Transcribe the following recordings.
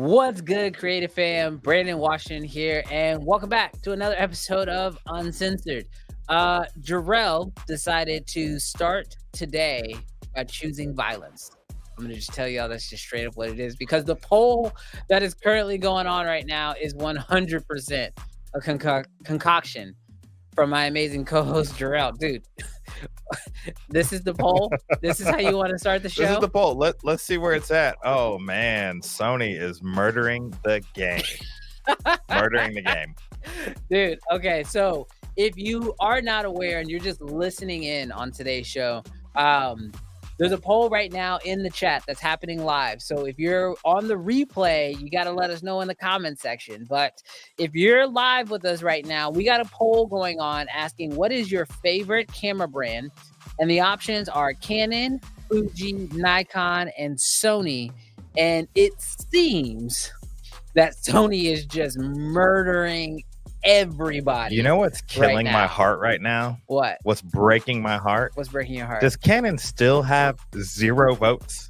What's good, creative fam? Brandon Washington here, and welcome back to another episode of Uncensored. Jarrell decided to start today by choosing violence. I'm going to just tell y'all that's just straight up what it is, because the poll that is currently going on right now is 100% a concoction from my amazing co-host Jarrell. Dude, this is the poll. This is how you want to start the show. This is the poll. Let's see where it's at. Oh man, Sony is murdering the game. Murdering the game. Dude, okay, so if you are not aware and you're just listening in on today's show, there's a poll right now in the chat that's happening live. So if you're on the replay, you got to let us know in the comment section. But if you're live with us right now, we got a poll going on asking, what is your favorite camera brand? And the options are Canon, Fuji, Nikon, and Sony. And it seems that Sony is just murdering everybody. You know what's killing my heart right now? What? What's breaking my heart? What's breaking your heart? Does Canon still have 0 votes?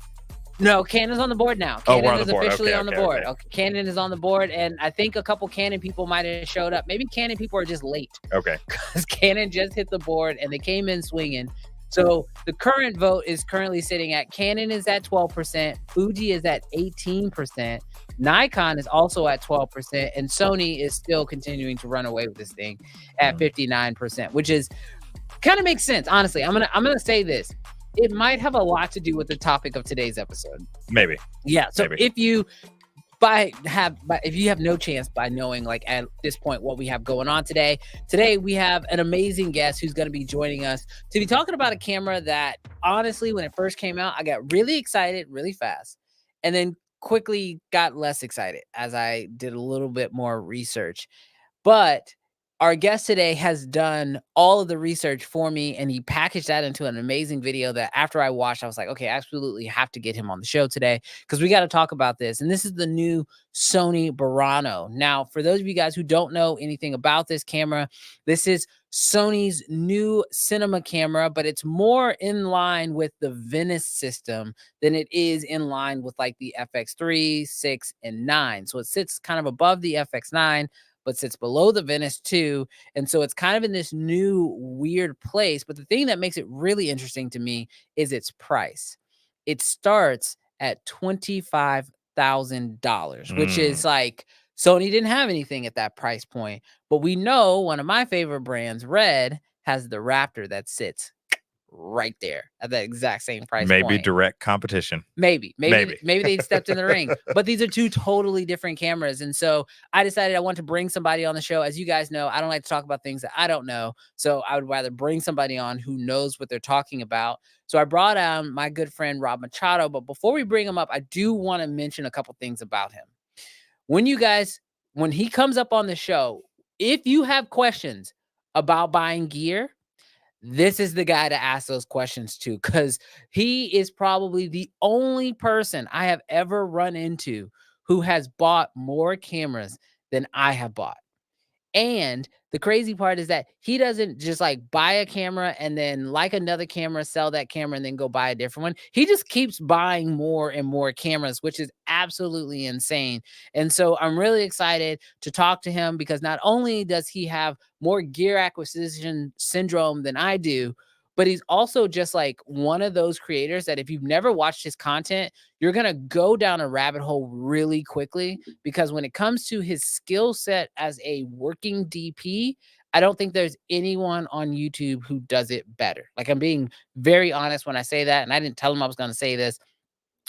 No, Canon's on the board now. Canon is officially on the board. Okay. Canon is on the board, and I think a couple Canon people might have showed up. Maybe Canon people are just late. Okay. Because Canon just hit the board, and they came in swinging. So the current vote is currently sitting at Canon is at 12%, Fuji is at 18%, Nikon is also at 12%, and Sony is still continuing to run away with this thing at 59%, which is kind of makes sense. Honestly, I'm gonna say this. It might have a lot to do with the topic of today's episode. Maybe. Yeah. So Maybe. if you have no chance by knowing, like, at this point what we have going on today we have an amazing guest who's going to be joining us to be talking about a camera that, honestly, when it first came out, I got really excited really fast, and then quickly got less excited as I did a little bit more research. But our guest today has done all of the research for me, and he packaged that into an amazing video that after I watched, I was like, okay, I absolutely have to get him on the show today because we got to talk about this. And this is the new Sony Burano. Now, for those of you guys who don't know anything about this camera, this is Sony's new cinema camera, but it's more in line with the Venice system than it is in line with like the FX3, 6, and 9. So it sits kind of above the FX9, but sits below the Venice 2. And so it's kind of in this new weird place. But the thing that makes it really interesting to me is its price. It starts at $25,000, which is like, Sony didn't have anything at that price point. But we know one of my favorite brands, Red, has the Raptor that sits right there at that exact same price point. Maybe direct competition. Maybe they stepped in the ring. But these are two totally different cameras. And so I decided I want to bring somebody on the show. As you guys know, I don't like to talk about things that I don't know. So I would rather bring somebody on who knows what they're talking about. So I brought on my good friend, Rob Machado. But before we bring him up, I do want to mention a couple things about him. When he comes up on the show, if you have questions about buying gear, this is the guy to ask those questions to, because he is probably the only person I have ever run into who has bought more cameras than I have bought. And the crazy part is that he doesn't just like buy a camera and then like another camera, sell that camera and then go buy a different one. He just keeps buying more and more cameras, which is absolutely insane. And so I'm really excited to talk to him because not only does he have more gear acquisition syndrome than I do, but he's also just like one of those creators that if you've never watched his content, you're going to go down a rabbit hole really quickly, because when it comes to his skill set as a working DP, I don't think there's anyone on YouTube who does it better. Like, I'm being very honest when I say that, and I didn't tell him I was going to say this,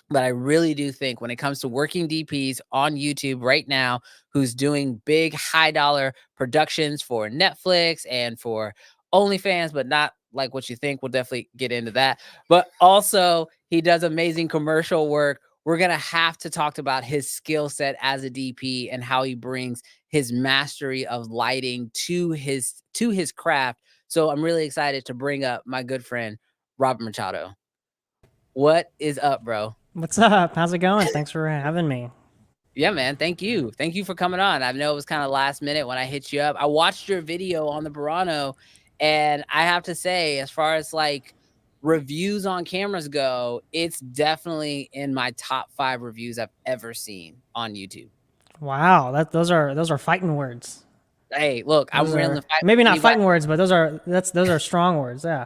but I really do think when it comes to working DPs on YouTube right now, who's doing big high dollar productions for Netflix and for OnlyFans, but not like what you think. We'll definitely get into that. But also, he does amazing commercial work. We're going to have to talk about his skill set as a DP and how he brings his mastery of lighting to his craft. So I'm really excited to bring up my good friend, Robert Machado. What is up, bro? What's up? How's it going? Thanks for having me. Yeah, man. Thank you. Thank you for coming on. I know it was kind of last minute when I hit you up. I watched your video on the Burano, and I have to say, as far as like reviews on cameras go, it's definitely in my top 5 reviews I've ever seen on YouTube. Wow, those are fighting words. Hey, look, I'm Those willing are to fight maybe with not anybody. fighting words, but those are strong words. Yeah.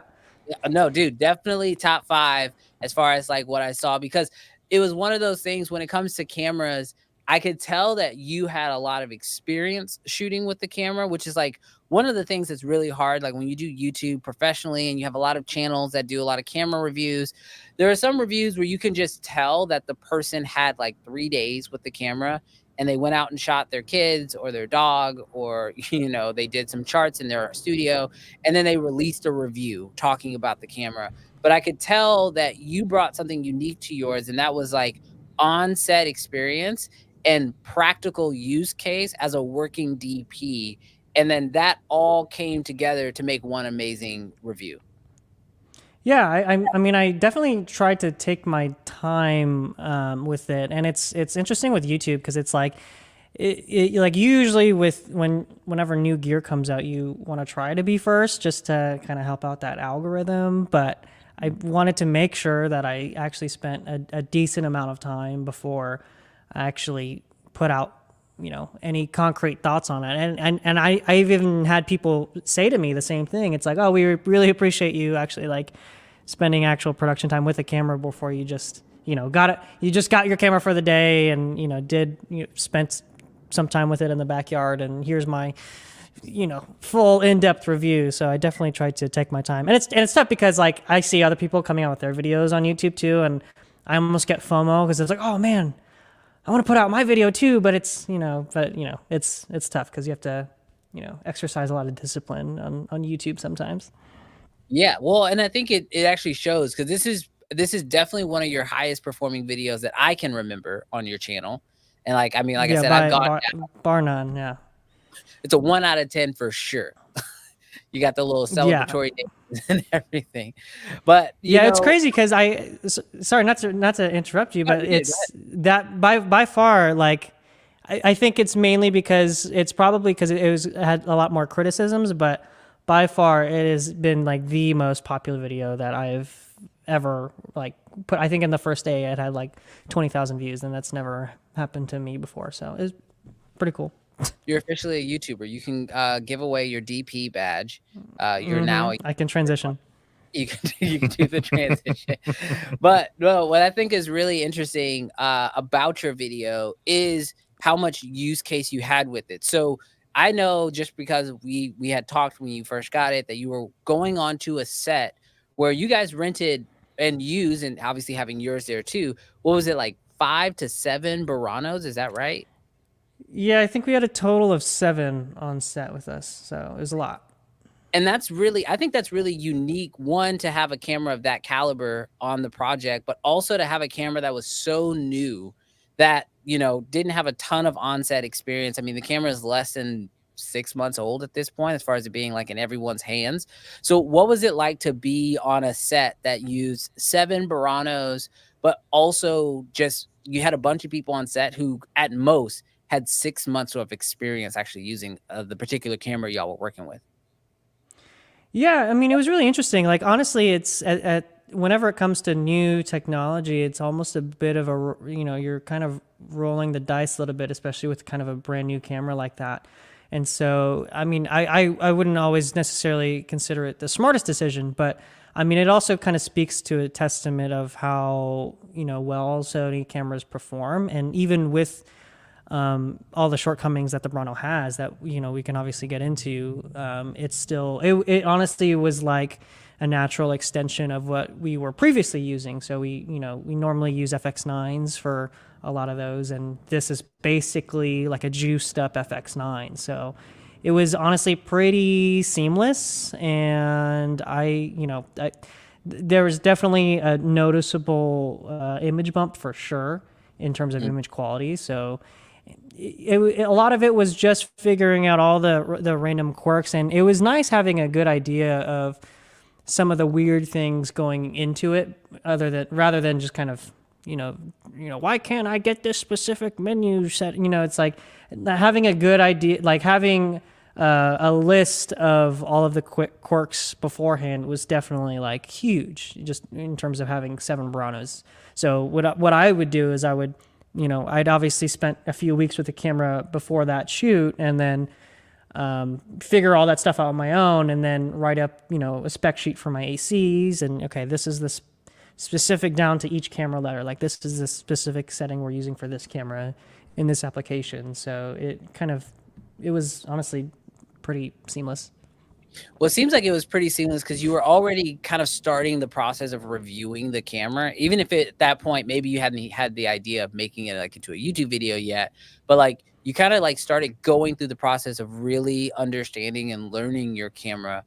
No, dude, definitely top 5 as far as like what I saw, because it was one of those things when it comes to cameras, I could tell that you had a lot of experience shooting with the camera, which is like one of the things that's really hard. Like when you do YouTube professionally and you have a lot of channels that do a lot of camera reviews, there are some reviews where you can just tell that the person had like 3 days with the camera and they went out and shot their kids or their dog, or they did some charts in their studio, and then they released a review talking about the camera. But I could tell that you brought something unique to yours, and that was like on-set experience and practical use case as a working DP. And then that all came together to make one amazing review. Yeah, I mean, I definitely tried to take my time with it, and it's interesting with YouTube because it's like, like usually whenever new gear comes out, you want to try to be first just to kind of help out that algorithm. But I wanted to make sure that I actually spent a decent amount of time before I actually put out any concrete thoughts on it. And I've even had people say to me the same thing. It's like, oh, we really appreciate you actually like spending actual production time with the camera before you just you just got your camera for the day and spent some time with it in the backyard, and here's my full in-depth review. So I definitely tried to take my time, and it's tough because like I see other people coming out with their videos on YouTube too, and I almost get FOMO because it's like, oh man, I want to put out my video too, but it's it's tough because you have to exercise a lot of discipline on YouTube sometimes. Yeah, well, and I think it actually shows, because this is definitely one of your highest performing videos that I can remember on your channel. And like, I mean, like I said, I've gone bar none. Yeah, it's a 1 out of 10 for sure. You got the little celebratory names and everything, but it's crazy because sorry, not to interrupt you, but it's that by far, like I think it's mainly because it's probably because it had a lot more criticisms, but by far it has been like the most popular video that I've ever like put. I think in the first day it had like 20,000 views, and that's never happened to me before. So it's pretty cool. You're officially a YouTuber. You can give away your DP badge. You're now. I can transition. You can do the transition. But no, what I think is really interesting about your video is how much use case you had with it. So I know, just because we had talked when you first got it, that you were going on to a set where you guys rented and used, and obviously having yours there too. What was it, like 5 to 7 Buranos? Is that right? Yeah, I think we had a total of 7 on set with us, so it was a lot. And I think that's really unique, one, to have a camera of that caliber on the project, but also to have a camera that was so new that, didn't have a ton of on-set experience. I mean, the camera is less than 6 months old at this point, as far as it being like in everyone's hands. So what was it like to be on a set that used 7 Buranos, but also just, you had a bunch of people on set who at most had 6 months of experience actually using the particular camera y'all were working with? Yeah, I mean, it was really interesting. Like, honestly, it's whenever it comes to new technology, it's almost a bit of a, you're kind of rolling the dice a little bit, especially with kind of a brand new camera like that. And so, I mean, I wouldn't always necessarily consider it the smartest decision, but I mean, it also kind of speaks to a testament of how, well Sony cameras perform. And even with all the shortcomings that the Burano has that, we can obviously get into, it's still, it honestly was like a natural extension of what we were previously using. So we normally use FX9s for a lot of those, and this is basically like a juiced up FX9. So it was honestly pretty seamless, and there was definitely a noticeable image bump for sure in terms of image quality. So a lot of it was just figuring out all the random quirks, and it was nice having a good idea of some of the weird things going into it, rather than just kind of why can't I get this specific menu set? It's like having a good idea, like having a list of all of the quick quirks beforehand was definitely like huge, just in terms of having 7 Buranos. So what I would do is I would, I'd obviously spent a few weeks with the camera before that shoot, and then figure all that stuff out on my own, and then write up, a spec sheet for my ACs, and okay, this is this specific down to each camera letter. Like this is the specific setting we're using for this camera in this application. So it was honestly pretty seamless. Well, it seems like it was pretty seamless because you were already kind of starting the process of reviewing the camera, even if at that point maybe you hadn't had the idea of making it like into a YouTube video yet, but like you kind of like started going through the process of really understanding and learning your camera.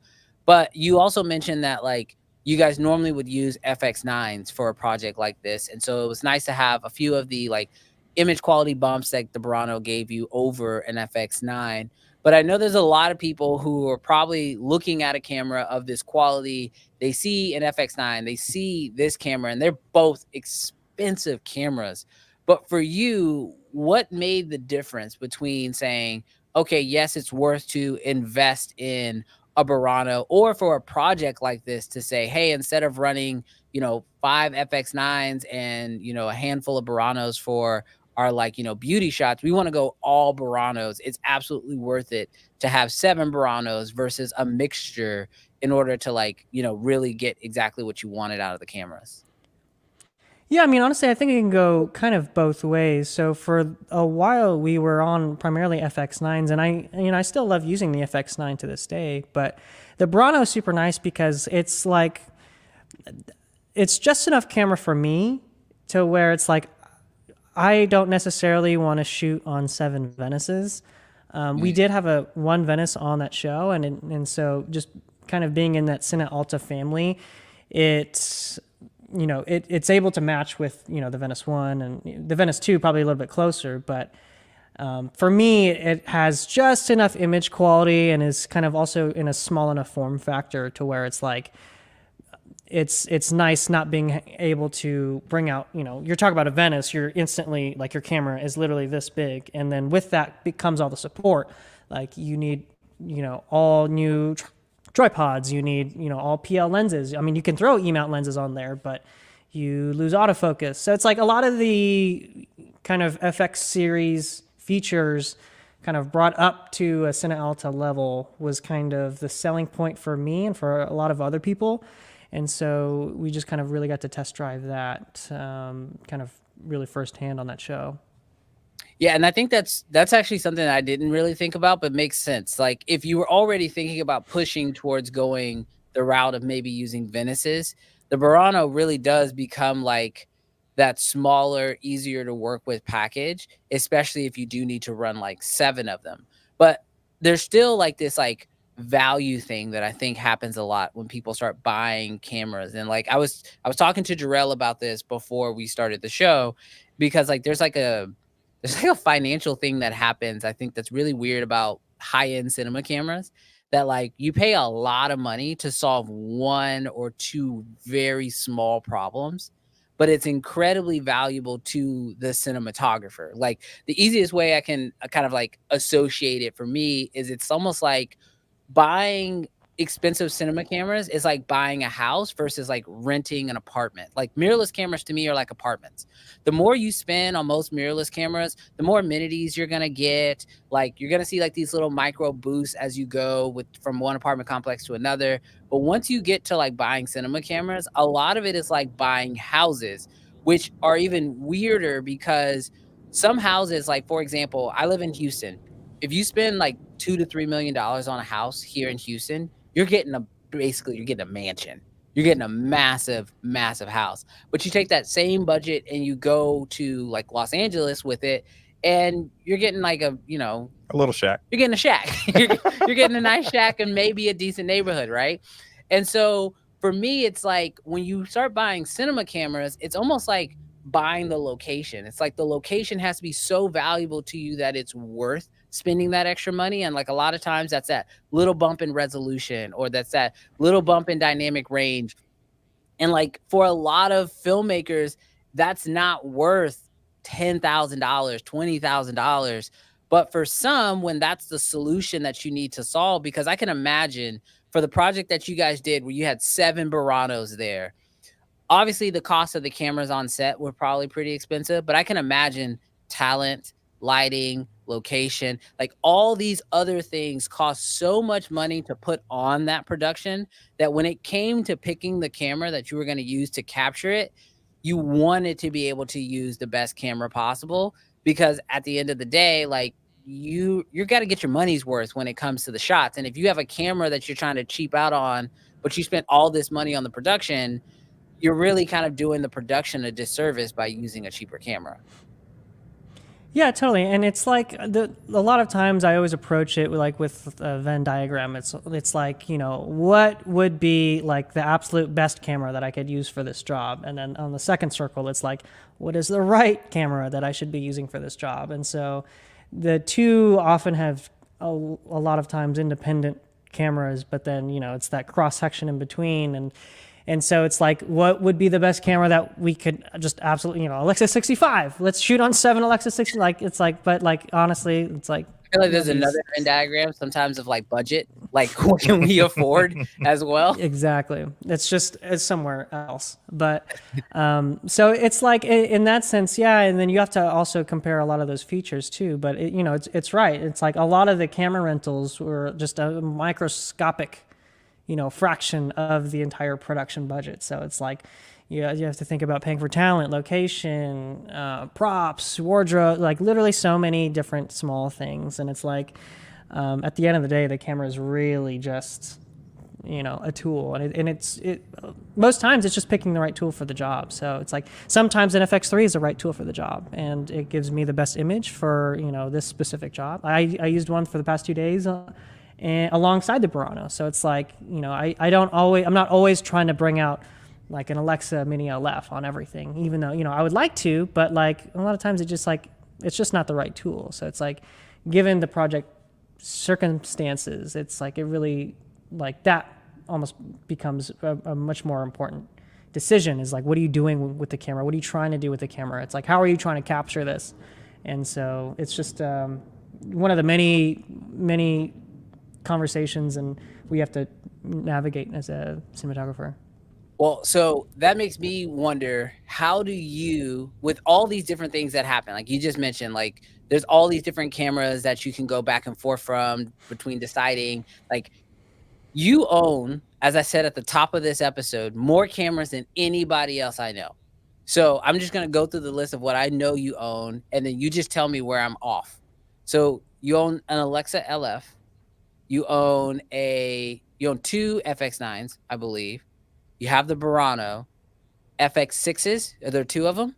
But you also mentioned that like you guys normally would use FX9s for a project like this, and so it was nice to have a few of the like image quality bumps that the Burano gave you over an FX9. But I know there's a lot of people who are probably looking at a camera of this quality. They see an FX9, they see this camera, and they're both expensive cameras. But for you, what made the difference between saying, okay, yes, it's worth to invest in a Burano, or for a project like this to say, hey, instead of running, 5 FX9s and, a handful of Buranos for our like, beauty shots, we want to go all Buranos. It's absolutely worth it to have 7 Buranos versus a mixture in order to like, really get exactly what you wanted out of the cameras. Yeah, I mean, honestly, I think it can go kind of both ways. So for a while, we were on primarily FX9s, and I still love using the FX9 to this day. But the Burano is super nice because it's like, it's just enough camera for me to where it's like, I don't necessarily want to shoot on 7 Venices. We did have one Venice on that show, and so just kind of being in that Cine Alta family, it's able to match with the Venice 1 and the Venice 2 probably a little bit closer, but for me it has just enough image quality and is kind of also in a small enough form factor to where it's like it's nice not being able to bring out, you're talking about a Venice, you're instantly like your camera is literally this big, and then with that becomes all the support. Like you need all new tripods, you need all PL lenses. I mean, you can throw E-mount lenses on there, but you lose autofocus. So it's like a lot of the kind of FX series features kind of brought up to a Cine Alta level was kind of the selling point for me and for a lot of other people. And so we just kind of really got to test drive that kind of really firsthand on that show. Yeah, and I think that's actually something that I didn't really think about, but makes sense. Like if you were already thinking about pushing towards going the route of maybe using Venices, the Burano really does become like that smaller, easier to work with package, especially if you do need to run like 7 of them. But there's still like this like value thing that I think happens a lot when people start buying cameras. And like I was talking to Jarrell about this before we started the show, because like there's like a financial thing that happens, I think, that's really weird about high-end cinema cameras, that like you pay a lot of money to solve 1 or 2 very small problems, but it's incredibly valuable to the cinematographer. Like the easiest way I can kind of like associate it for me is it's almost like buying expensive cinema cameras is like buying a house versus like renting an apartment. Like mirrorless cameras to me are like apartments. The more you spend on most mirrorless cameras, the more amenities you're gonna get. Like you're gonna see like these little micro boosts as you go from one apartment complex to another. But once you get to like buying cinema cameras, a lot of it is like buying houses, which are even weirder because some houses, like for example, I live in Houston. If you spend like $2 to $3 million on a house here in Houston, you're getting a mansion. You're getting a massive, massive house. But you take that same budget and you go to like Los Angeles with it, and you're getting like a little shack. You're getting a shack. You're getting a nice shack and maybe a decent neighborhood, right? And so for me, it's like when you start buying cinema cameras, it's almost like buying the location. It's like the location has to be so valuable to you that it's worth spending that extra money. And like a lot of times that's that little bump in resolution, or that's that little bump in dynamic range. And like for a lot of filmmakers, that's not worth $10,000, $20,000. But for some, when that's the solution that you need to solve, because I can imagine for the project that you guys did where you had 7 Buranos there, obviously the cost of the cameras on set were probably pretty expensive, but I can imagine talent, lighting, location, like all these other things cost so much money to put on that production that when it came to picking the camera that you were going to use to capture it, you wanted to be able to use the best camera possible, because at the end of the day, like you got to get your money's worth when it comes to the shots. And if you have a camera that you're trying to cheap out on, but you spent all this money on the production, you're really kind of doing the production a disservice by using a cheaper camera. Yeah, totally. And it's like a lot of times I always approach it like with a Venn diagram. It's like, you know, what would be like the absolute best camera that I could use for this job? And then on the second circle, it's like, what is the right camera that I should be using for this job? And so the two often have a lot of times independent cameras, but then, you know, it's that cross section in between. And so it's like, what would be the best camera that we could just absolutely, you know, Alexa 65, let's shoot on 7 Alexa 60. Like, it's like, but like, honestly, it's like, I feel like there's another Venn diagram sometimes of like budget, like what can we afford as well? Exactly. It's somewhere else. But so it's like in that sense, yeah. And then you have to also compare a lot of those features too. But you know, it's right. It's like a lot of the camera rentals were just a microscopic, you know, fraction of the entire production budget. So it's like you have to think about paying for talent, location, props, wardrobe, like literally so many different small things. And it's like at the end of the day, the camera is really just, you know, a tool. And most times it's just picking the right tool for the job. So it's like sometimes an FX3 is the right tool for the job, and it gives me the best image for, you know, this specific job. I used one for the past 2 days. And alongside the Burano. So it's like, you know, I'm not always trying to bring out like an Alexa Mini LF on everything, even though, you know, I would like to, but like a lot of times it's just not the right tool. So it's like, given the project circumstances, it's like, it really, like that almost becomes a much more important decision, is like, what are you doing with the camera? What are you trying to do with the camera? It's like, how are you trying to capture this? And so it's just one of the many conversations and we have to navigate as a cinematographer. Well, so that makes me wonder, how do you, with all these different things that happen, like you just mentioned, like there's all these different cameras that you can go back and forth from between deciding, like you own, as I said at the top of this episode, more cameras than anybody else I know. So I'm just going to go through the list of what I know you own, and then you just tell me where I'm off. So you own an Alexa LF. You own 2 FX9s, I believe. You have the Burano FX6s. Are there 2 of them?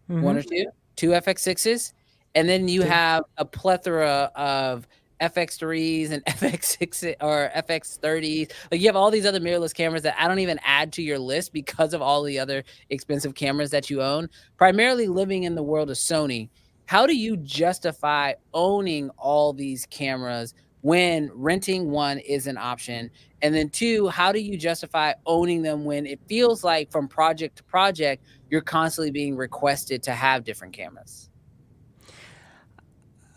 Mm-hmm. 1 or 2? 2 FX6s. And then you have a plethora of FX3s and FX6 or FX30s. Like you have all these other mirrorless cameras that I don't even add to your list because of all the other expensive cameras that you own. Primarily living in the world of Sony, how do you justify owning all these cameras when renting, 1, is an option? And then 2, how do you justify owning them when it feels like from project to project, you're constantly being requested to have different cameras?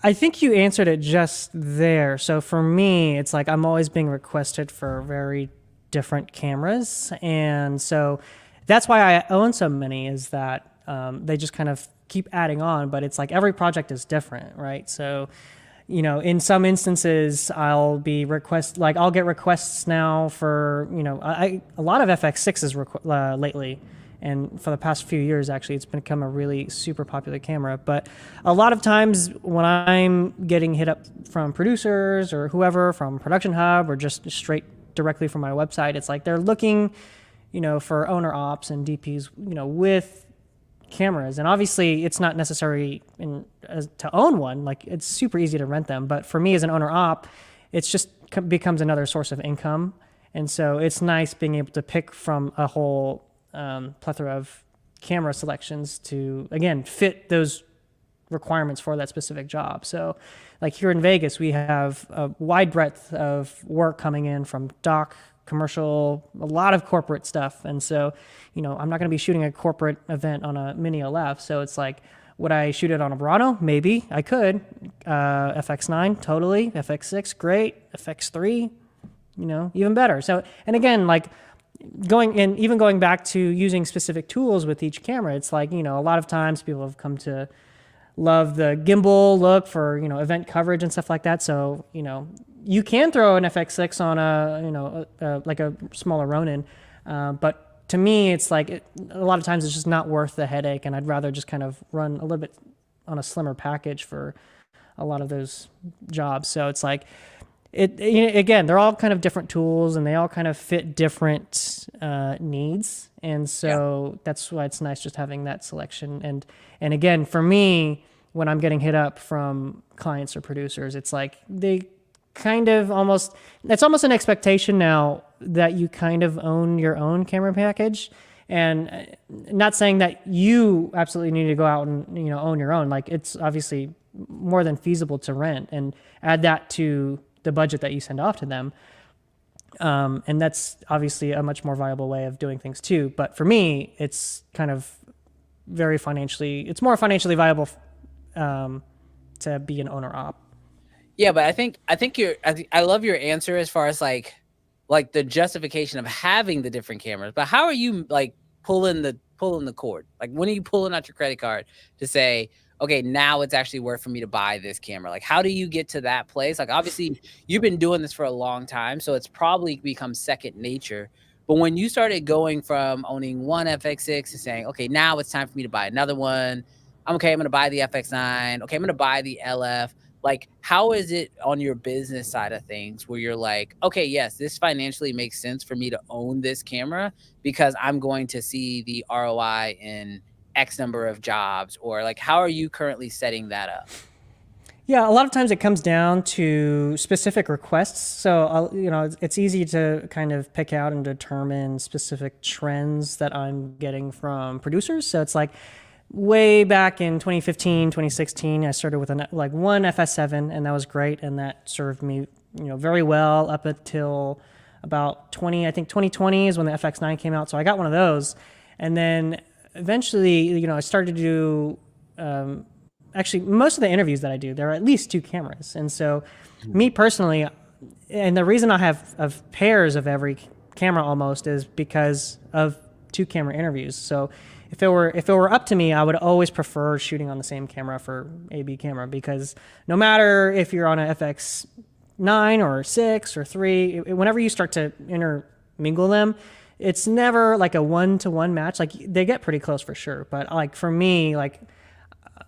I think you answered it just there. So for me, it's like I'm always being requested for very different cameras. And so that's why I own so many, is that they just kind of keep adding on, but it's like every project is different, right? So you know, in some instances, I'll get requests now for, you know, a lot of FX6s lately, and for the past few years, actually, it's become a really super popular camera. But a lot of times when I'm getting hit up from producers or whoever from Production Hub or just straight directly from my website, it's like they're looking, you know, for owner ops and DPs, you know, with cameras. And obviously it's not necessary to own one. Like it's super easy to rent them, but for me as an owner op, it's just becomes another source of income. And so it's nice being able to pick from a whole plethora of camera selections to, again, fit those requirements for that specific job. So like here in Vegas, we have a wide breadth of work coming in from doc, commercial, a lot of corporate stuff. And so, you know, I'm not going to be shooting a corporate event on a Mini LF. So it's like, Would I shoot it on a Burano? Maybe I could. FX9, totally. FX6, great. FX3, even better. So, and again, like going back to using specific tools with each camera, it's like, a lot of times people have come to love the gimbal look for, event coverage and stuff like that. So, you can throw an FX6 on like a smaller Ronin. But to me, it's like, a lot of times it's just not worth the headache. And I'd rather just kind of run a little bit on a slimmer package for a lot of those jobs. So it's like, again, they're all kind of different tools and they all kind of fit different needs. And so that's why it's nice just having that selection. And again, for me, when I'm getting hit up from clients or producers, it's like they kind of it's almost an expectation now that you kind of own your own camera package. And not saying that you absolutely need to go out and, own your own. Like, it's obviously more than feasible to rent and add that to the budget that you send off to them. And that's obviously a much more viable way of doing things too. But for me, it's kind of it's more financially viable to be an owner op. Yeah, but I love your answer as far as like the justification of having the different cameras. But how are you like pulling the cord? Like, when are you pulling out your credit card to say, okay, now it's actually worth for me to buy this camera? Like, how do you get to that place? Like, obviously you've been doing this for a long time, so it's probably become second nature. But when you started going from owning one FX6 to saying, okay, now it's time for me to buy another one. I'm going to buy the FX9. Okay, I'm going to buy the LF. Like, how is it on your business side of things where you're like, okay, yes, this financially makes sense for me to own this camera because I'm going to see the ROI in X number of jobs? Or like, how are you currently setting that up? Yeah, a lot of times it comes down to specific requests. So, it's easy to kind of pick out and determine specific trends that I'm getting from producers. So it's like, way back in 2015, 2016, I started with one FS7, and that was great, and that served me, very well up until about 2020 is when the FX9 came out. So I got one of those, and then eventually, I started to do actually most of the interviews that I do, there are at least two cameras, and so me personally, and the reason I have pairs of every camera almost is because of two camera interviews. So if it were up to me, I would always prefer shooting on the same camera for AB camera, because no matter if you're on a FX9 or 6 or 3, whenever you start to intermingle them, it's never like a one-to-one match. Like, they get pretty close for sure, but like for me, like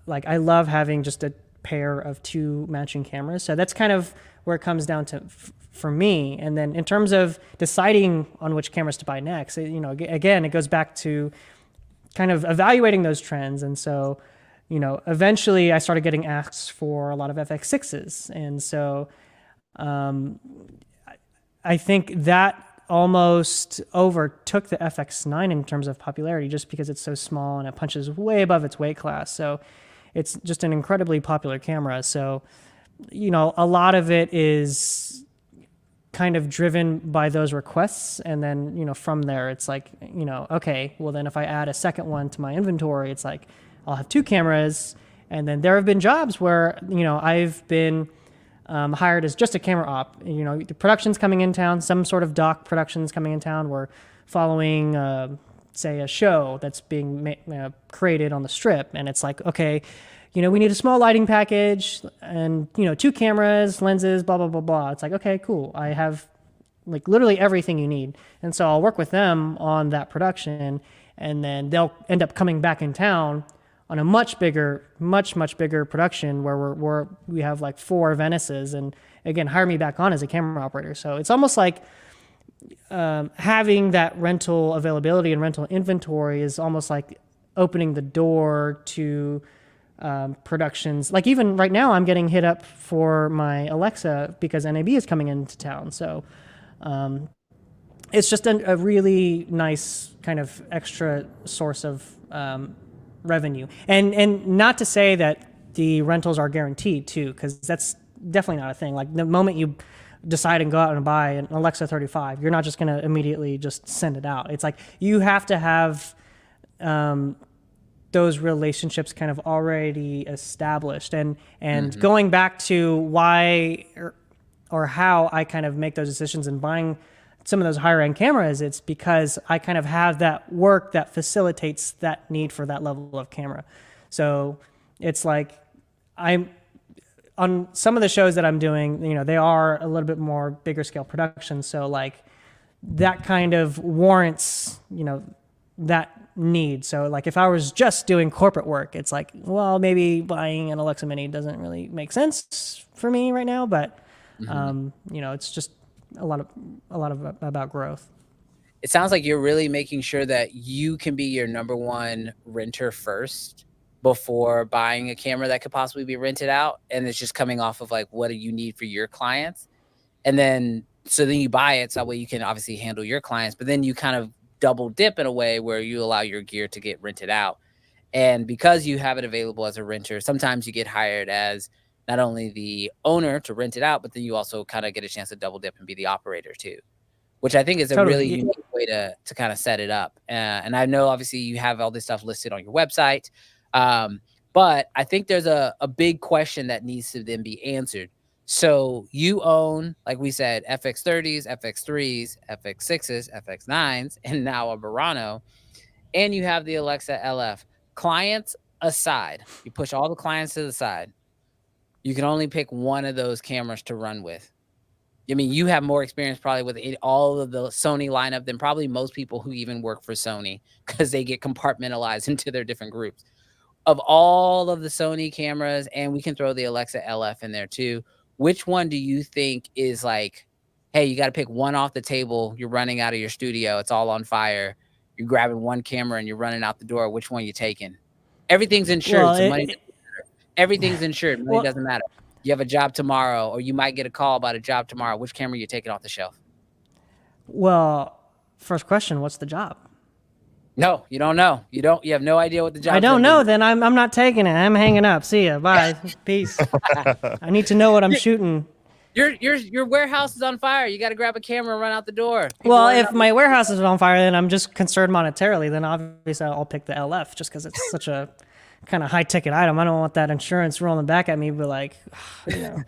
I love having just a pair of two matching cameras. So that's kind of where it comes down to for me. And then in terms of deciding on which cameras to buy next, again, it goes back to kind of evaluating those trends. And so, eventually I started getting asked for a lot of FX6s. And so I think that almost overtook the FX9 in terms of popularity, just because it's so small and it punches way above its weight class. So it's just an incredibly popular camera. So, a lot of it is kind of driven by those requests. And then, from there, it's like, okay, well then if I add a second one to my inventory, it's like, I'll have two cameras. And then there have been jobs where, I've been hired as just a camera op. The production's coming in town, some sort of doc production's coming in town. We're following, say, a show that's being created on the Strip. And it's like, okay, we need a small lighting package and, two cameras, lenses, blah, blah, blah, blah. It's like, okay, cool. I have like literally everything you need. And so I'll work with them on that production, and then they'll end up coming back in town on a much bigger production where we have like 4 Venices, and again, hire me back on as a camera operator. So it's almost like having that rental availability and rental inventory is almost like opening the door to productions. Like, even right now, I'm getting hit up for my Alexa because NAB is coming into town. So it's just a really nice kind of extra source of revenue. And not to say that the rentals are guaranteed too, because that's definitely not a thing. Like, the moment you decide and go out and buy an Alexa 35, you're not just going to immediately just send it out. It's like you have to have those relationships kind of already established. And going back to why or how I kind of make those decisions and buying some of those higher end cameras, it's because I kind of have that work that facilitates that need for that level of camera. So it's like I'm on some of the shows that I'm doing, you know, they are a little bit more bigger scale productions. So like that kind of warrants, you know, that need. So like if I was just doing corporate work, it's like, well, maybe buying an Alexa Mini doesn't really make sense for me right now, but you know, it's just a lot of about growth. It sounds like you're really making sure that you can be your number one renter first before buying a camera that could possibly be rented out. And it's just coming off of like, what do you need for your clients? And then, so then you buy it. So that way you can obviously handle your clients, but then you kind of double dip in a way where you allow your gear to get rented out. And because you have it available as a renter, sometimes you get hired as not only the owner to rent it out, but then you also kind of get a chance to double dip and be the operator too, which I think is a really unique way to kind of set it up. And I know obviously you have all this stuff listed on your website, but I think there's a big question that needs to then be answered. So you own, like we said, FX30s, FX3s, FX6s, FX9s, and now a Burano, and you have the Alexa LF. Clients aside, you push all the clients to the side, you can only pick one of those cameras to run with. I mean, you have more experience probably with all of the Sony lineup than probably most people who even work for Sony, because they get compartmentalized into their different groups. Of all of the Sony cameras, and we can throw the Alexa LF in there too, which one do you think is like, hey, you got to pick one off the table, you're running out of your studio, it's all on fire, you're grabbing one camera and you're running out the door, which one you taking? Everything's insured, Well, so money doesn't matter. Everything's insured, money doesn't matter. You have a job tomorrow, or you might get a call about a job tomorrow. Which camera are you taking off the shelf? Well, first question, what's the job? No, you don't know. You have no idea what the job is. I don't know. Then I'm not taking it. I'm hanging up. See ya. Bye. Peace. I need to know what I'm shooting. Your warehouse is on fire. You got to grab a camera and run out the door. Well, if my warehouse is on fire, then I'm just concerned monetarily. Then obviously I'll pick the LF just because it's such a kind of high ticket item. I don't want that insurance rolling back at me, but like, you know,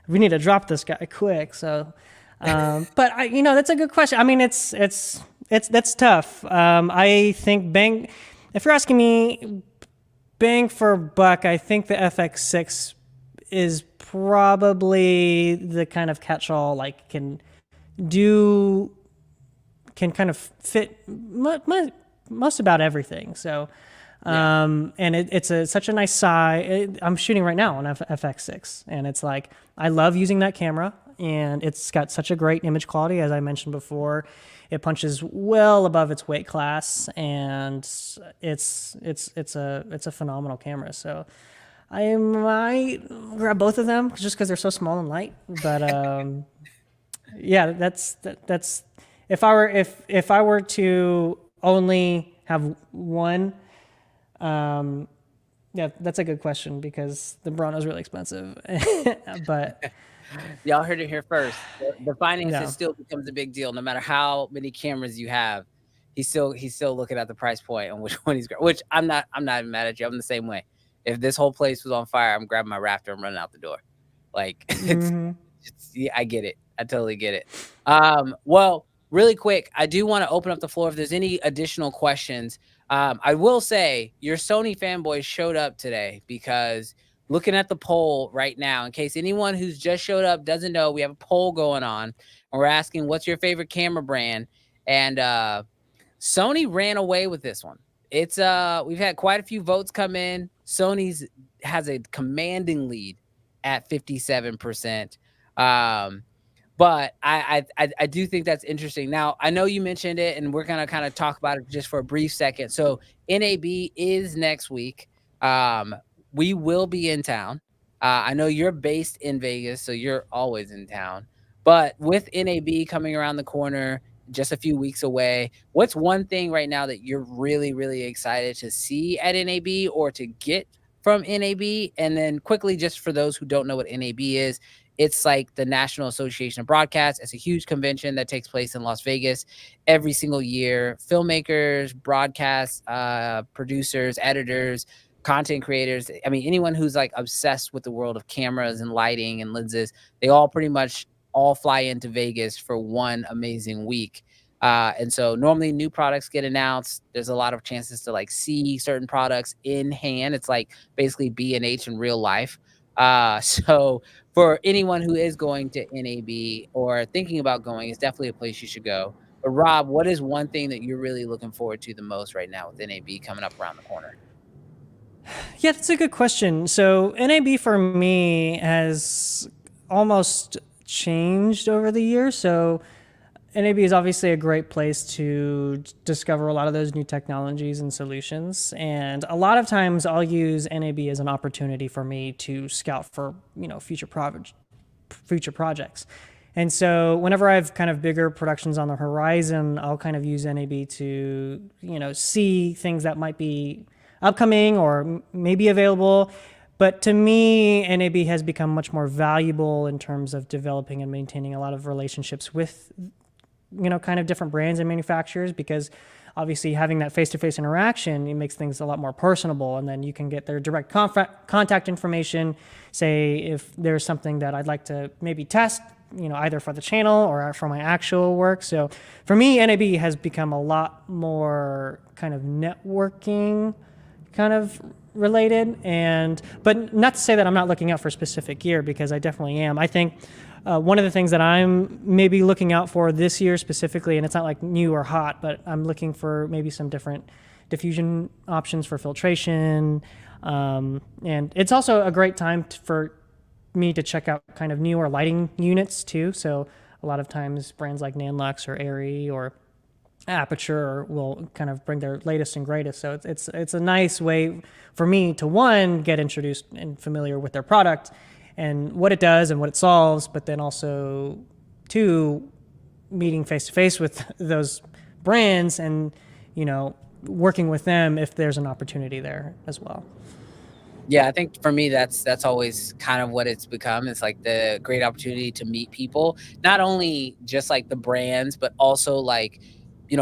we need to drop this guy quick. So, but that's a good question. I mean, that's tough. I think if you're asking me bang for buck, I think the FX6 is probably the kind of catch-all, like can kind of fit most about everything. So, and it's such a nice size. I'm shooting right now on FX6, and it's like, I love using that camera, and it's got such a great image quality. As I mentioned before, it punches well above its weight class, and it's a phenomenal camera. So I might grab both of them just because they're so small and light. But yeah, that's if I were to only have one. Yeah, that's a good question because the Burano is really expensive. But y'all heard it here first. The finances still becomes a big deal, no matter how many cameras you have. He's still looking at the price point and which one which I'm not even mad at you. I'm the same way. If this whole place was on fire, I'm grabbing my Raptor and running out the door. Like I get it. I totally get it. Well, really quick, I do want to open up the floor if there's any additional questions. I will say your Sony fanboys showed up today because looking at the poll right now, in case anyone who's just showed up doesn't know, we have a poll going on and we're asking, what's your favorite camera brand? And Sony ran away with this one. It's we've had quite a few votes come in. Sony's has a commanding lead at 57%. But I do think that's interesting. Now, I know you mentioned it, and we're going to kind of talk about it just for a brief second. So NAB is next week. We will be in town. I know you're based in Vegas, so you're always in town. But with NAB coming around the corner, just a few weeks away, what's one thing right now that you're really, really excited to see at NAB or to get from NAB? And then quickly, just for those who don't know what NAB is It's like the National Association of Broadcast. It's a huge convention that takes place in Las Vegas every single year. Filmmakers, broadcast producers, editors, content creators. I mean, anyone who's like obsessed with the world of cameras and lighting and lenses, they all pretty much all fly into Vegas for one amazing week. And so normally new products get announced. There's a lot of chances to like see certain products in hand. It's like basically B&H in real life. So for anyone who is going to NAB or thinking about going, it's definitely a place you should go. But Rob, what is one thing that you're really looking forward to the most right now with NAB coming up around the corner? Yeah, that's a good question. So NAB for me has almost changed over the years. So NAB is obviously a great place to discover a lot of those new technologies and solutions. And a lot of times I'll use NAB as an opportunity for me to scout for, future projects. And so whenever I have kind of bigger productions on the horizon, I'll kind of use NAB to, see things that might be upcoming or maybe available. But to me, NAB has become much more valuable in terms of developing and maintaining a lot of relationships with, kind of different brands and manufacturers, because obviously having that face-to-face interaction, it makes things a lot more personable. And then you can get their direct contact information, say if there's something that I'd like to maybe test, either for the channel or for my actual work. So for me, NAB has become a lot more kind of networking kind of related, but not to say that I'm not looking out for specific gear, because I definitely am. I think one of the things that I'm maybe looking out for this year specifically, and it's not like new or hot, but I'm looking for maybe some different diffusion options for filtration. And it's also a great time for me to check out kind of newer lighting units too. So a lot of times brands like Nanlux or Arri or Aperture will kind of bring their latest and greatest. So it's a nice way for me to, one, get introduced and familiar with their product and what it does and what it solves, but then also, two, meeting face to face with those brands and, working with them if there's an opportunity there as well. Yeah, I think for me, that's always kind of what it's become. It's like the great opportunity to meet people, not only just like the brands, but also like,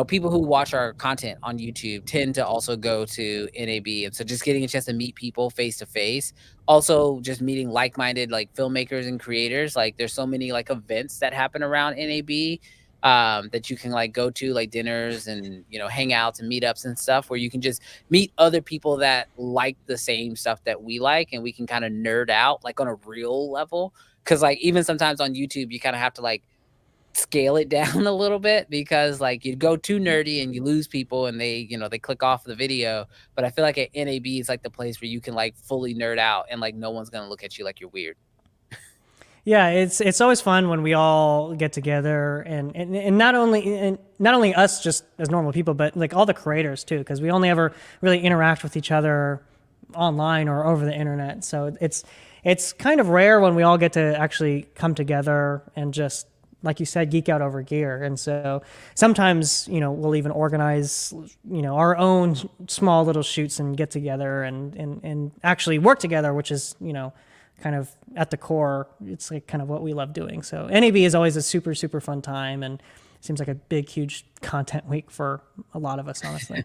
people who watch our content on YouTube tend to also go to NAB. And so just getting a chance to meet people face to face, also just meeting like-minded like filmmakers and creators. Like there's so many like events that happen around NAB that you can like go to, like dinners and, hangouts and meetups and stuff, where you can just meet other people that like the same stuff that we like. And we can kind of nerd out like on a real level. Cause like even sometimes on YouTube, you kind of have to like scale it down a little bit, because like you go too nerdy and you lose people and they click off the video. But I feel like at NAB is like the place where you can like fully nerd out and like no one's gonna look at you like you're weird. Yeah, it's always fun when we all get together and not only us just as normal people, but like all the creators too, because we only ever really interact with each other online or over the internet. So it's kind of rare when we all get to actually come together and just, like you said, geek out over gear. And so sometimes, we'll even organize, our own small little shoots and get together and actually work together, which is, kind of at the core, it's like kind of what we love doing. So NAB is always a super, super fun time, and it seems like a big, huge content week for a lot of us, honestly.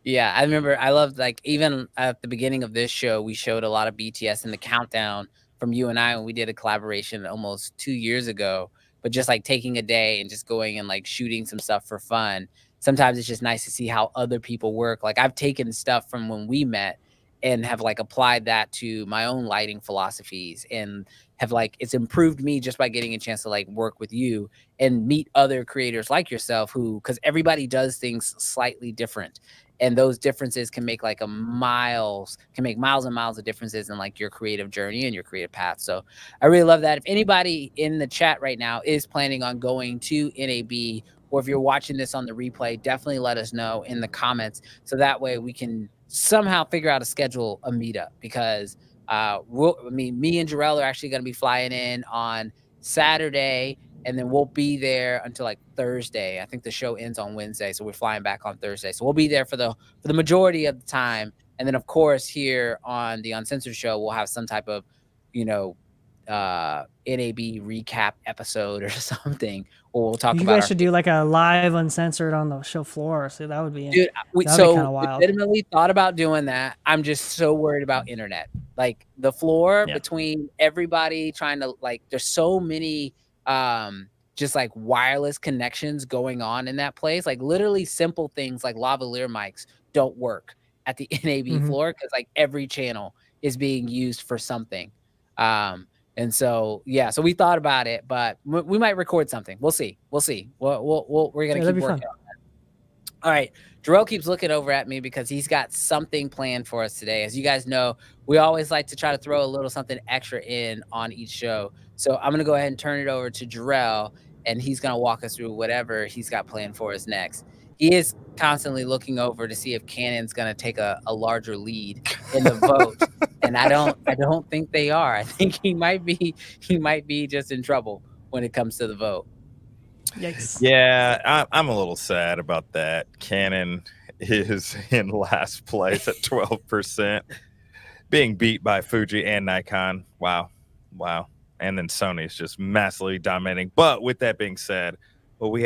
Yeah, I remember I loved, like, even at the beginning of this show, we showed a lot of BTS in the countdown from you and I when we did a collaboration almost 2 years ago. But just like taking a day and just going and like shooting some stuff for fun. Sometimes it's just nice to see how other people work. Like I've taken stuff from when we met and have like applied that to my own lighting philosophies, and have like, it's improved me just by getting a chance to like work with you and meet other creators like yourself, who, because everybody does things slightly different. And those differences can make like miles and miles of differences in like your creative journey and your creative path. So I really love that. If anybody in the chat right now is planning on going to NAB, or if you're watching this on the replay, definitely let us know in the comments, so that way we can somehow figure out a schedule a meetup, because me and Jarrell are actually going to be flying in on Saturday, and then we'll be there until like Thursday. I think the show ends on Wednesday, so we're flying back on Thursday. So we'll be there for the majority of the time. And then of course here on the Uncensored show, we'll have some type of, NAB recap episode or something, or we'll talk You about guys our should do like a live uncensored on the show floor. So that would be dude. We that'd be kind so of wild. legitimately thought about doing that. I'm just so worried about internet, like the floor Yeah. between everybody trying to like. There's so many just like wireless connections going on in that place. Like literally simple things like lavalier mics don't work at the NAB Mhm. floor because like every channel is being used for something. And so, yeah, so we thought about it, but we might record something. We'll see. We're going to that'd keep be working fun. on it. All right. Jarrell keeps looking over at me because he's got something planned for us today. As you guys know, we always like to try to throw a little something extra in on each show. So I'm going to go ahead and turn it over to Jarrell, and he's going to walk us through whatever he's got planned for us next. He is constantly looking over to see if Canon's going to take a larger lead in the vote. And I don't think they are. I think he might be just in trouble when it comes to the vote. Yikes. Yeah, I'm a little sad about that. Canon is in last place at 12%, being beat by Fuji and Nikon. Wow. And then Sony is just massively dominating. But with that being said, what we're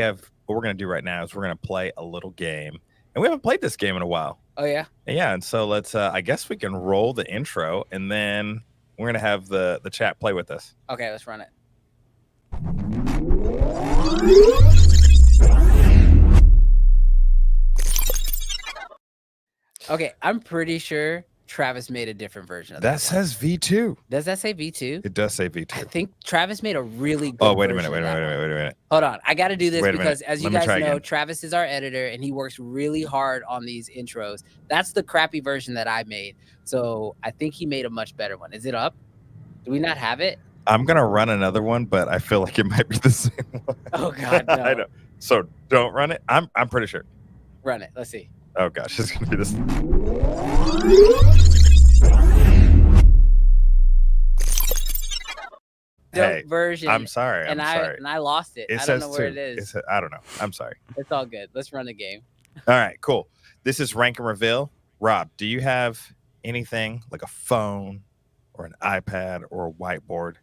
going to do right now is we're going to play a little game. And we haven't played this game in a while. Oh, yeah? Yeah, and so let's, I guess we can roll the intro, and then we're going to have the chat play with us. Okay, let's run it. Okay, I'm pretty sure Travis made a different version of that. Says V2. Does that say V2? It does say V2. I think Travis made a really good Oh, wait a version minute. of that one. Wait a minute. Hold on. I got to do this Wait a because, minute. as you Let me guys try know, again. Travis is our editor and he works really hard on these intros. That's the crappy version that I made. So I think he made a much better one. Is it up? Do we not have it? I'm going to run another one, but I feel like it might be the same one. Oh, God, no. I know. So don't run it. I'm pretty sure. Run it. Let's see. Oh, gosh. It's going to be this. Hey, version. I'm sorry. I'm sorry. And I lost it. I don't know where it is. I don't know. I'm sorry. It's all good. Let's run the game. All right, cool. This is Rank and Reveal. Rob, do you have anything like a phone or an iPad or a whiteboard?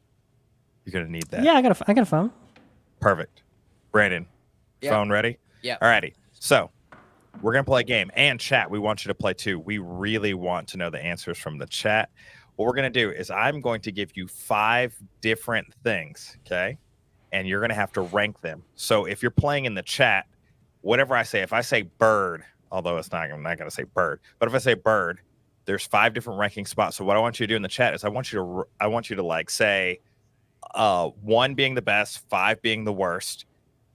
You're going to need that. Yeah, I got a phone. Perfect. Brandon, phone ready? Yeah. All righty. So we're going to play a game. And chat, we want you to play too. We really want to know the answers from the chat. What we're going to do is I'm going to give you 5 different things, okay? And you're going to have to rank them. So if you're playing in the chat, whatever I say, if I say bird, although I'm not going to say bird, but if I say bird, there's 5 different ranking spots. So what I want you to do in the chat is I want you to like say 1 being the best, 5 being the worst.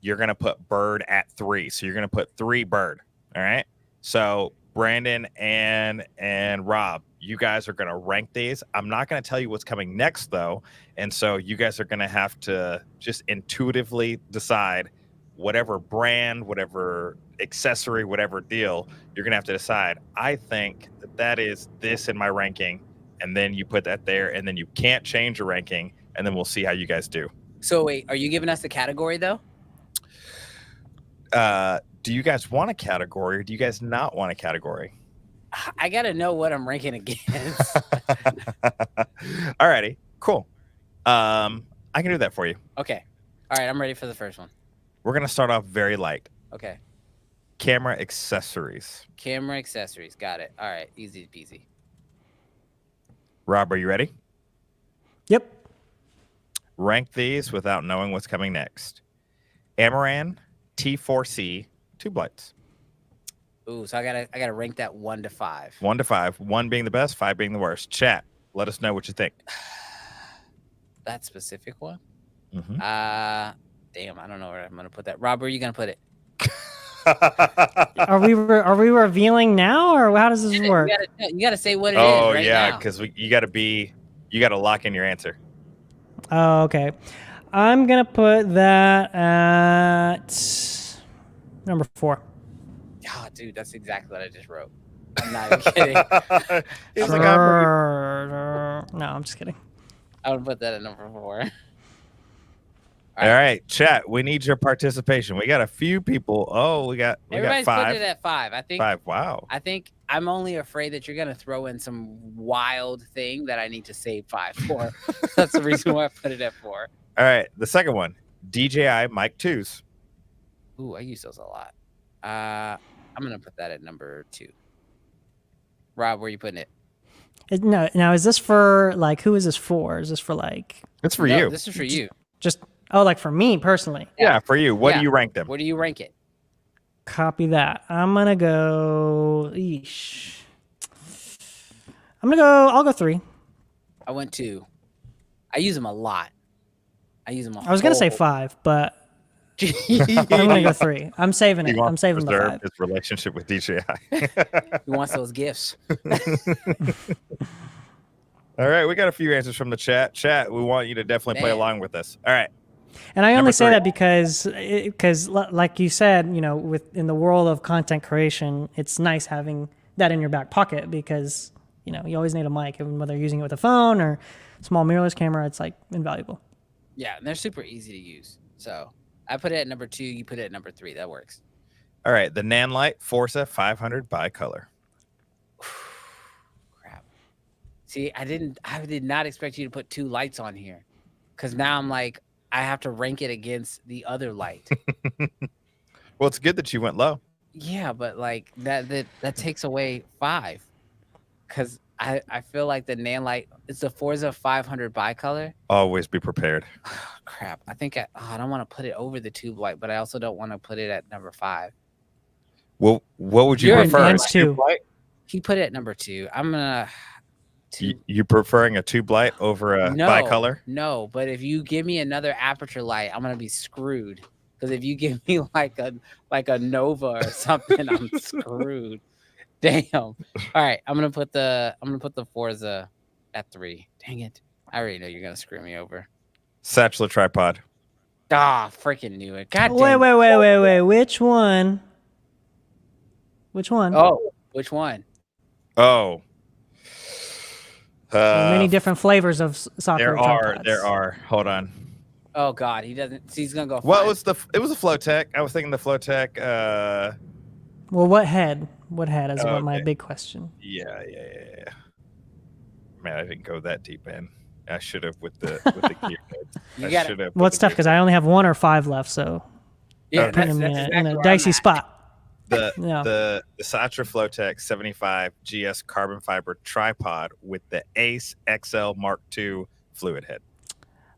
You're going to put bird at 3. So you're going to put 3 bird. All right. So Brandon and Rob, you guys are going to rank these. I'm not going to tell you what's coming next, though. And so you guys are going to have to just intuitively decide whatever brand, whatever accessory, whatever deal, you're going to have to decide. I think that is this in my ranking. And then you put that there, and then you can't change your ranking. And then we'll see how you guys do. So wait, are you giving us the category, though? Do you guys want a category, or do you guys not want a category? I got to know what I'm ranking against. All righty, cool. I can do that for you. Okay. All right, I'm ready for the first one. We're going to start off very light. Okay. Camera accessories. Camera accessories. Got it. All right, easy peasy. Rob, are you ready? Yep. Rank these without knowing what's coming next. Amaran T4C tube lights. Ooh, so I gotta rank that 1 to 5. 1 to 5. 1 being the best, 5 being the worst. Chat. Let us know what you think. That specific one? Mm-hmm. Damn, I don't know where I'm gonna put that. Rob, where are you gonna put it? Are we revealing now, or how does this work? You gotta say what it is. Oh right yeah, now. because you gotta lock in your answer. Oh, okay. I'm gonna put that at number 4. Oh, dude, that's exactly what I just wrote. I'm not even kidding. He's like, No, I'm just kidding. I would put that at number 4. All All right, chat. We need your participation. We got a few people. Oh, we got Everybody's 5. putting it at 5. I think 5. Wow. I think I'm only afraid that you're gonna throw in some wild thing that I need to save 5 for. That's the reason why I put it at 4. All right, the second one, DJI Mic 2s. Ooh, I use those a lot. I'm gonna put that at number 2. Rob, where are you putting it? No, now is this for like who is this for? Is this for like? It's for No, you. This is for you. Just like for me personally. Yeah, for you. What Yeah. do you rank them? Where do you rank it? Copy that. I'm gonna go. I'll go 3. I went 2. I use them a lot. I use them a I was gonna say 5, but I'm gonna go 3. I'm saving it. I'm saving the 5. His relationship with DJI. He wants those gifts. All right, we got a few answers from the chat. Chat, we want you to definitely play Man. along with us. All right. And I only Number say 3. that because like you said, in the world of content creation, it's nice having that in your back pocket because, you always need a mic, and whether you're using it with a phone or small mirrorless camera, it's like invaluable. Yeah, and they're super easy to use. So I put it at number 2. You put it at number 3. That works. All right, the Nanlite Forza 500 bicolor. Crap. See, I did not expect you to put 2 lights on here, because now I'm like, I have to rank it against the other light. Well, it's good that you went low. Yeah, but like that takes away 5, because I feel like the Nanlite, it's the Forza 500 bicolor. Always be prepared. Crap. I think I don't want to put it over the tube light, but I also don't want to put it at number 5. Well, what would you You're prefer? advanced too. Tube light? He put it at number 2. I'm gonna. You preferring a tube light over a bicolor? No, but if you give me another aperture light, I'm gonna be screwed. Because if you give me like a Nova or something, I'm screwed. Damn. All right, I'm gonna put the Forza at 3. Dang it! I already know you're gonna screw me over. Satchel tripod. Ah, freaking knew it. God Wait. damn it. Which one? Oh, which one? Oh. There are many different flavors of soccer tripods. There are. Hold on. Oh God, he doesn't. He's gonna go. What five. was it was a Flowtech. I was thinking the Flowtech. Well, what head? What head is what my okay. big question. Yeah. Man, I didn't go that deep in. I should have with the gear. You got it. Well, it's tough because I only have 1 or 5 left, so Yeah, putting that's him in exactly a where dicey I'm at. spot. The Yeah. Satra Flowtech 75 GS carbon fiber tripod with the Ace XL Mark II fluid head.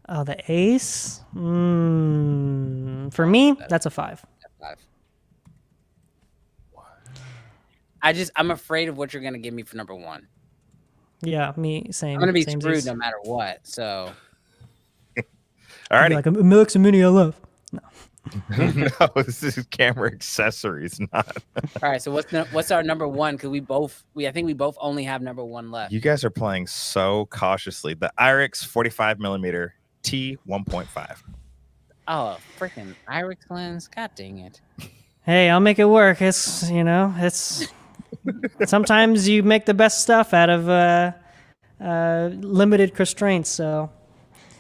Oh, the Ace. For me, that's a 5. 5. I'm afraid of what you're gonna give me for number 1. Yeah, me same. I'm gonna be same screwed as- no matter what. So All right. Like a Milix Mini I love. No, this is camera accessories, not. all right. So what's our number 1? Because I think we both only have number 1 left. You guys are playing so cautiously. The IRIX 45mm T 1.5. Oh, freaking Irix lens. God dang it. Hey, I'll make it work. It's sometimes you make the best stuff out of limited constraints. So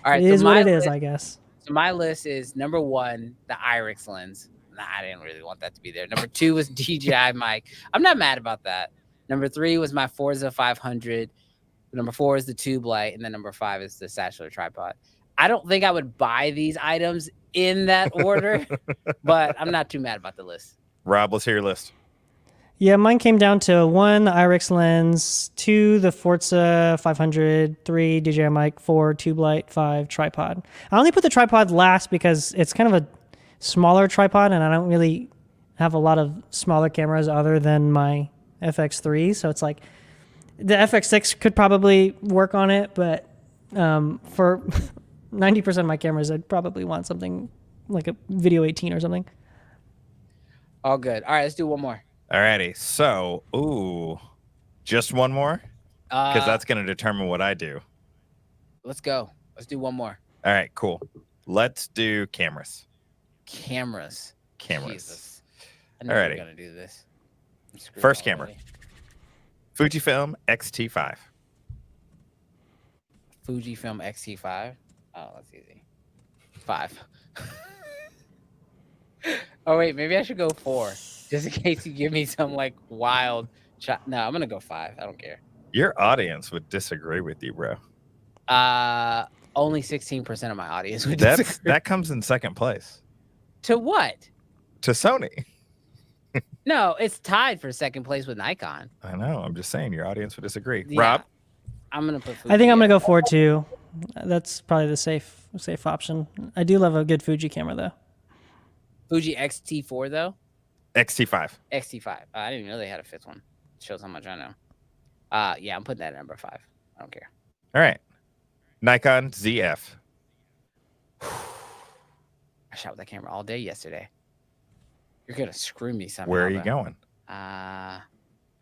All right. it is so what my it is, list- I guess. So my list is number 1, the Irix lens. Nah, I didn't really want that to be there. Number 2 was DJI mic. I'm not mad about that. Number 3 was my Forza 500. Number 4 is the tube light, and then number 5 is the satchel tripod. I don't think I would buy these items in that order, but I'm not too mad about the list. Rob, let's hear your list. Yeah, mine came down to 1, the IRIX lens, 2, the Forza 500, 3, DJI mic, 4, tube light, 5, tripod. I only put the tripod last because it's kind of a smaller tripod, and I don't really have a lot of smaller cameras other than my FX3. So it's like the FX6 could probably work on it, but for 90% of my cameras, I'd probably want something like a Video 18 or something. All good. All right, let's do one more. Alrighty. So, just one more? Because that's going to determine what I do. Let's go. Let's do one more. All right, cool. Let's do cameras. Cameras. Jesus. I know Alrighty. we're going to do this. I'm screwed First camera. already. Fujifilm X-T5. Fujifilm X-T5. Oh, that's easy. 5. Oh wait, maybe I should go 4, just in case you give me some like wild shot. No, I'm gonna go 5. I don't care. Your audience would disagree with you, bro. Only 16% of my audience would disagree. That comes in second place. To what? To Sony. No, it's tied for second place with Nikon. I know. I'm just saying your audience would disagree. Yeah, Rob? I'm gonna put. I think I'm Fuji gonna go 4 too. That's probably the safe option. I do love a good Fuji camera though. Fuji X-T4 though. XT5. XT5. I didn't even know they had a 5th one. Shows how much I know. Yeah, I'm putting that at number 5. I don't care. All right. Nikon ZF. I shot with that camera all day yesterday. You're gonna screw me somehow. Where are you going? I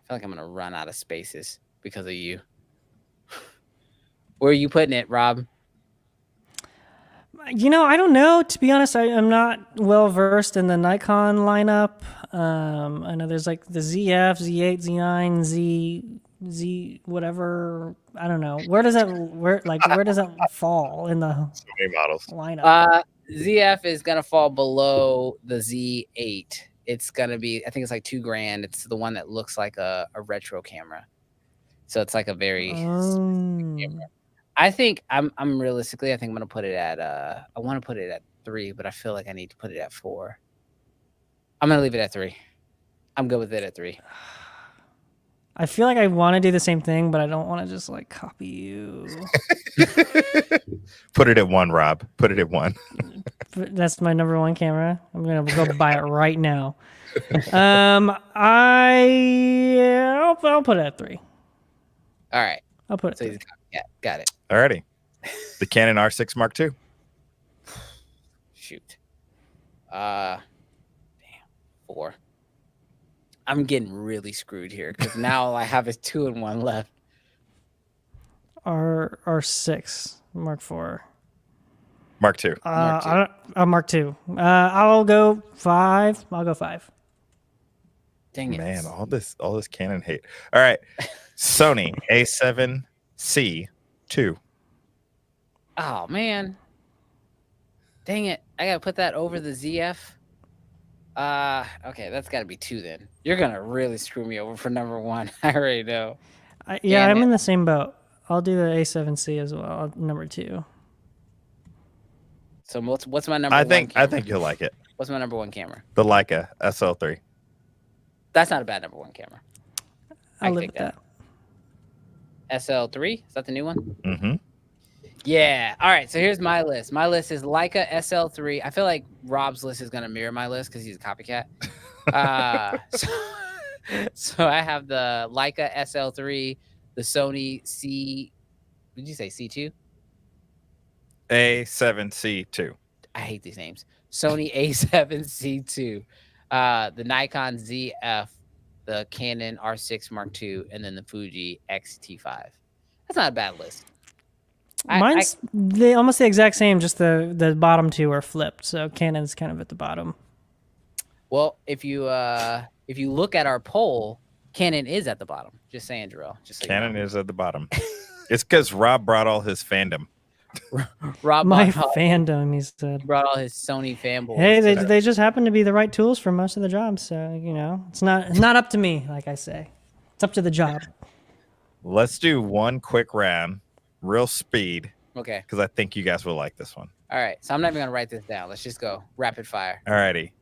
feel like I'm gonna run out of spaces because of you. Where are you putting it, Rob? You know, I don't know. To be honest, I'm not well versed in the Nikon lineup. I know there's like the ZF, Z8, Z9, Z whatever. I don't know. Where does that fall in the So many models. lineup? ZF is gonna fall below the Z8. It's gonna be, I think it's like $2,000. It's the one that looks like a retro camera. So it's like a very camera. I think I'm realistically, I think I'm gonna put it at I want to put it at 3, but I feel like I need to put it at 4. I'm gonna leave it at 3. I'm good with it at 3. I feel like I want to do the same thing, but I don't want to just like copy you. Put it at 1, Rob. Put it at 1. That's my number 1 camera. I'm gonna go buy it right now. I'll put it at 3. All right. I'll put it. So At 3. yeah, got it. Alrighty. The Canon R6 Mark II. Shoot. Damn. 4. I'm getting really screwed here because now all I have is 2 and 1 left. R6 Mark IV. Mark II. Mark II. I'll go 5. I'll go 5. Dang it. Man, all this Canon hate. All right. Sony A7C II. Oh man. Dang it. I gotta put that over the ZF. Okay, that's gotta be 2 then. You're gonna really screw me over for number 1. I already know. I'm in the same boat. I'll do the A7C as well, number 2. So what's my number 1 I camera? think you'll like it. What's my number 1 camera? The Leica SL3. That's not a bad number 1 camera. I'll live with that. SL3? Is that the new one? Mm-hmm. Yeah. All right. So here's my list. My list is Leica SL3. I feel like Rob's list is going to mirror my list because he's a copycat. So I have the Leica SL3, the Sony C. Did you say C2? A7C2. I hate these names. Sony A7C2, the Nikon ZF, the Canon R6 Mark II, and then the Fuji X-T5. That's not a bad list. Mine's almost the exact same, just the bottom 2 are flipped. So Canon's kind of at the bottom. Well, if you look at our poll, Canon is at the bottom. Just saying, Jarrell. Just so Canon is at the bottom. It's because Rob brought all his fandom. Rob fandom, he said. Brought all his Sony fanboys. Hey, they just happen to be the right tools for most of the jobs. So, you know, it's not up to me, like I say. It's up to the job. Let's do one quick round, real speed. Okay. Because I think you guys will like this one. All right. So I'm not even going to write this down. Let's just go rapid fire. All righty.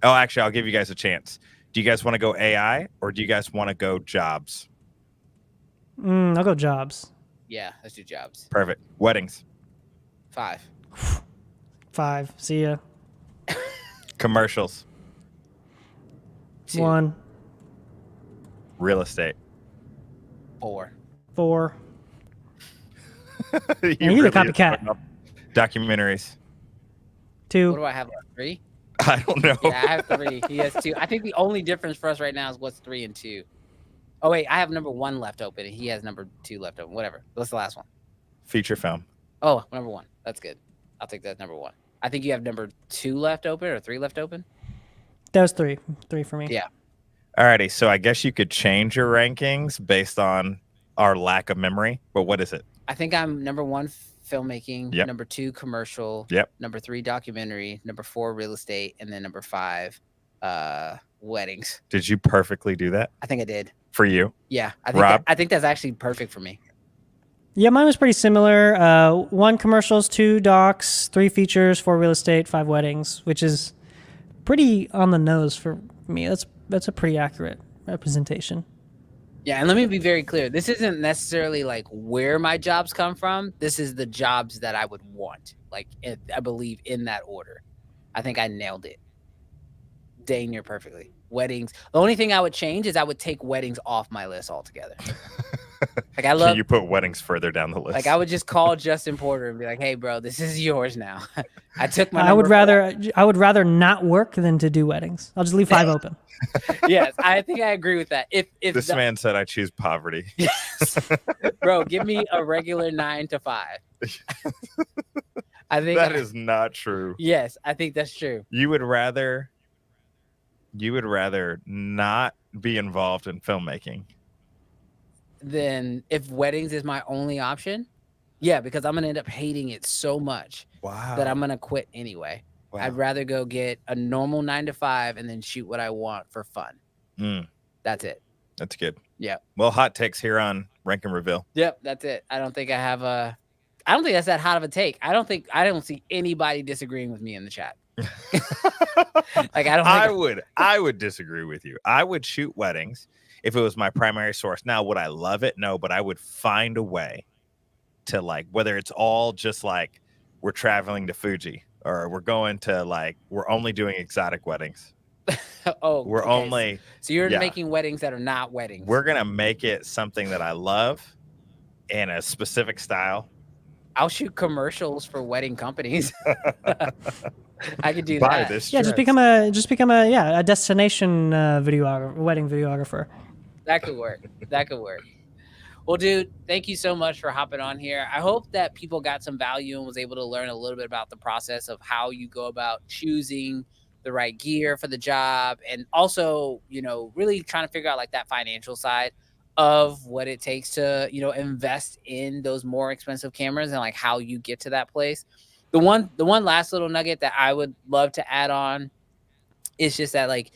Oh, actually, I'll give you guys a chance. Do you guys want to go AI or do you guys want to go jobs? I'll go jobs. Yeah, let's do jobs. Perfect. Weddings. 5. 5. See ya. Commercials. 2. 1. Real estate. 4. 4. You He's a copycat. Documentaries. 2. What do I have? 3? I don't know. Yeah, I have 3. He has 2. I think the only difference for us right now is what's 3 and 2. Oh, wait. I have number 1 left open, and he has number 2 left open. Whatever. What's the last one? Feature film. Oh, number 1. That's good. I'll take that number 1. I think you have number 2 left open or 3 left open. That was 3. 3 for me. Yeah. Alrighty. So I guess you could change your rankings based on our lack of memory. But what is it? I think I'm number 1 filmmaking. Yep. Number 2, commercial. Yep. Number 3, documentary. Number 4, real estate. And then number 5, weddings. Did you perfectly do that I think I did. for you? Yeah. I think that's actually perfect for me. Yeah, mine was pretty similar. 1 commercials, 2 docs, 3 features, 4 real estate, 5 weddings, which is pretty on the nose for me. That's a pretty accurate representation. Yeah, and let me be very clear. This isn't necessarily like where my jobs come from. This is the jobs that I would want. Like, I believe in that order. I think I nailed it. Dang near perfectly. Weddings. The only thing I would change is I would take weddings off my list altogether. Like, I love. Can you put weddings further down the list? Like, I would just call Justin Porter and be like, "Hey, bro, this is yours now." I took my. I would rather not work than to do weddings. I'll just leave 5 open. Yes, I think I agree with that. If this man said I choose poverty. Yes. Bro, give me a regular 9 to 5. I think that is not true. Yes, I think that's true. You would rather not be involved in filmmaking Then if weddings is my only option, yeah, because I'm gonna end up hating it so much that I'm gonna quit anyway. Wow. I'd rather go get a normal 9 to 5 and then shoot what I want for fun. That's it. That's good. Yeah. Well, hot takes here on Rank and Reveal. Yep, that's it. I don't think that's that hot of a take. I don't see anybody disagreeing with me in the chat. Like, I would disagree with you. I would shoot weddings if it was my primary source. Now, would I love it? No, but I would find a way to, like, whether it's all just like we're traveling to Fuji or we're going to, like, we're only doing exotic weddings. So you're making weddings that are not weddings. We're gonna make it something that I love in a specific style. I'll shoot commercials for wedding companies. I could do Buy that. This yeah, dress. just become a destination wedding videographer. That could work. Well, dude, thank you so much for hopping on here. I hope that people got some value and was able to learn a little bit about the process of how you go about choosing the right gear for the job, and also, really trying to figure out like that financial side of what it takes to, invest in those more expensive cameras and like how you get to that place. The one last little nugget that I would love to add on is just that, like,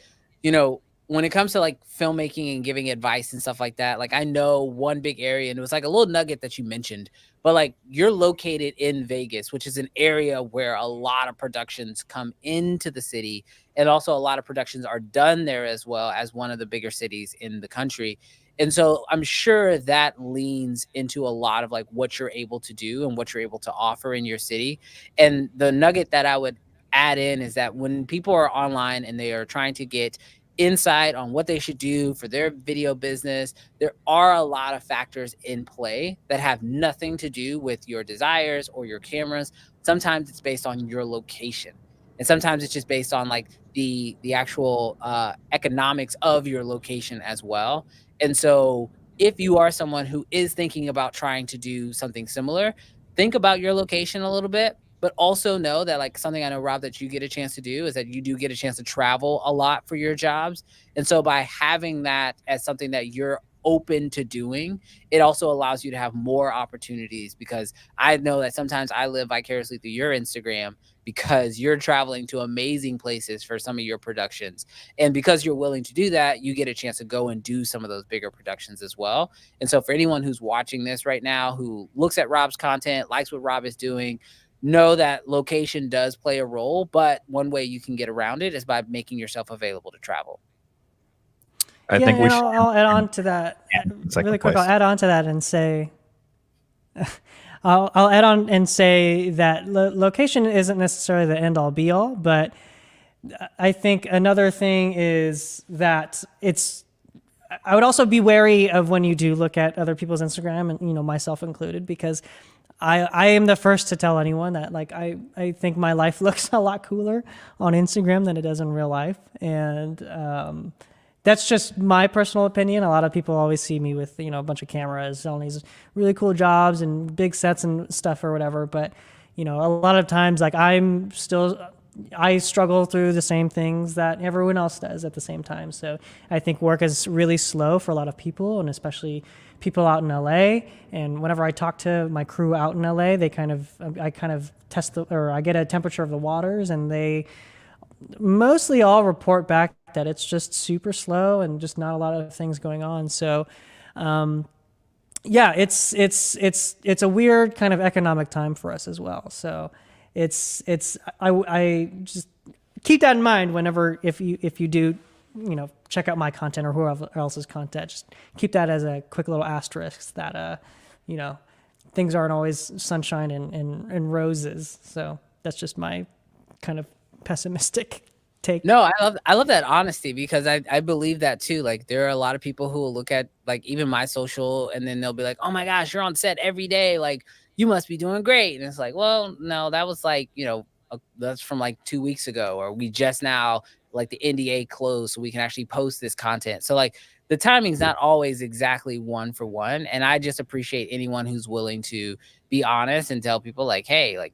when it comes to like filmmaking and giving advice and stuff like that, like, I know one big area, and it was like a little nugget that you mentioned, but like, you're located in Vegas, which is an area where a lot of productions come into the city. And also a lot of productions are done there as well, as one of the bigger cities in the country. And so I'm sure that leans into a lot of like what you're able to do and what you're able to offer in your city. And the nugget that I would add in is that when people are online and they are trying to get insight on what they should do for their video business, there are a lot of factors in play that have nothing to do with your desires or your cameras. Sometimes it's based on your location, and sometimes it's just based on like the actual economics of your location as well. And so if you are someone who is thinking about trying to do something similar, think about your location a little bit, but also know that, like, something I know, Rob, that you get a chance to do is that you do get a chance to travel a lot for your jobs. And so by having that as something that you're open to doing, it also allows you to have more opportunities, because I know that sometimes I live vicariously through your Instagram because you're traveling to amazing places for some of your productions. And because you're willing to do that, you get a chance to go and do some of those bigger productions as well. And so for anyone who's watching this right now, who looks at Rob's content, likes what Rob is doing, know that location does play a role, but one way you can get around it is by making yourself available to travel. I think we should. I'll add on to that really quick. I'll add on to that and say, I'll add on and say that location isn't necessarily the end all be all, but I think another thing is that I would also be wary of when you do look at other people's Instagram, and myself included, because I am the first to tell anyone that, like, I think my life looks a lot cooler on Instagram than it does in real life. And that's just my personal opinion. A lot of people always see me with, a bunch of cameras on these really cool jobs and big sets and stuff or whatever. But, a lot of times, like, I'm still I struggle through the same things that everyone else does at the same time. So I think work is really slow for a lot of people, and especially people out in LA. And whenever I talk to my crew out in LA, I kind of I get a temperature of the waters, and they mostly all report back that it's just super slow and just not a lot of things going on. So, yeah, it's a weird kind of economic time for us as well. So I just keep that in mind whenever, if you do, check out my content or whoever else's content, just keep that as a quick little asterisk that, things aren't always sunshine and roses. So that's just my kind of pessimistic take. No, I love that honesty, because I believe that too. Like, there are a lot of people who will look at like even my social, and then they'll be like, oh my gosh, you're on set every day, like you must be doing great. And it's like, well, no, that was like, that's from like 2 weeks ago, or we just now, like, the NDA closed so we can actually post this content. So like the timing's not always exactly one for one. And I just appreciate anyone who's willing to be honest and tell people like, hey, like,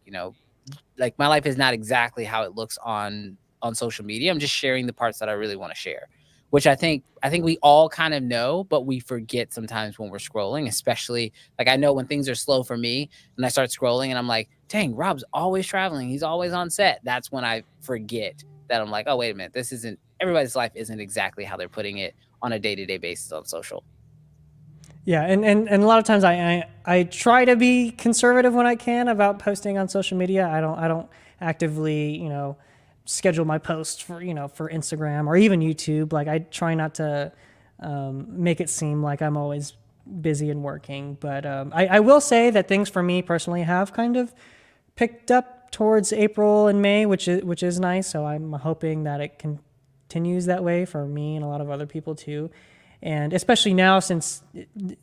like my life is not exactly how it looks on social media. I'm just sharing the parts that I really want to share, which I think we all kind of know, but we forget sometimes when we're scrolling, especially like I know when things are slow for me and I start scrolling and I'm like, dang, Rob's always traveling. He's always on set. That's when I forget that I'm like, oh, wait a minute. Everybody's life isn't exactly how they're putting it on a day-to-day basis on social. Yeah, and a lot of times I try to be conservative when I can about posting on social media. I don't actively, schedule my posts for Instagram or even YouTube. Like, I try not to make it seem like I'm always busy and working. But I will say that things for me personally have kind of picked up towards April and May, which is nice. So I'm hoping that it continues that way for me and a lot of other people too. And especially now, since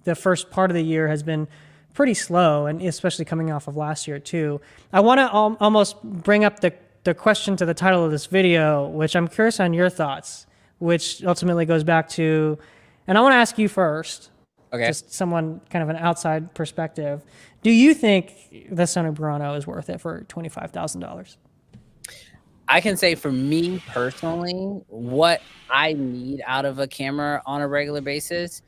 the first part of the year has been pretty slow, and especially coming off of last year too, I want to almost bring up the question to the title of this video, which I'm curious on your thoughts, which ultimately goes back to, and I want to ask you first, okay, just someone kind of an outside perspective. Do you think the Sony Burano is worth it for $25,000? I can say for me personally, what I need out of a camera on a regular basis,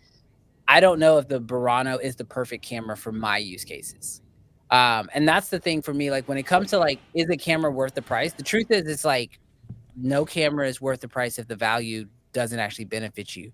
I don't know if the Burano is the perfect camera for my use cases. And that's the thing for me, like when it comes to like, is a camera worth the price? The truth is, it's like no camera is worth the price if the value doesn't actually benefit you.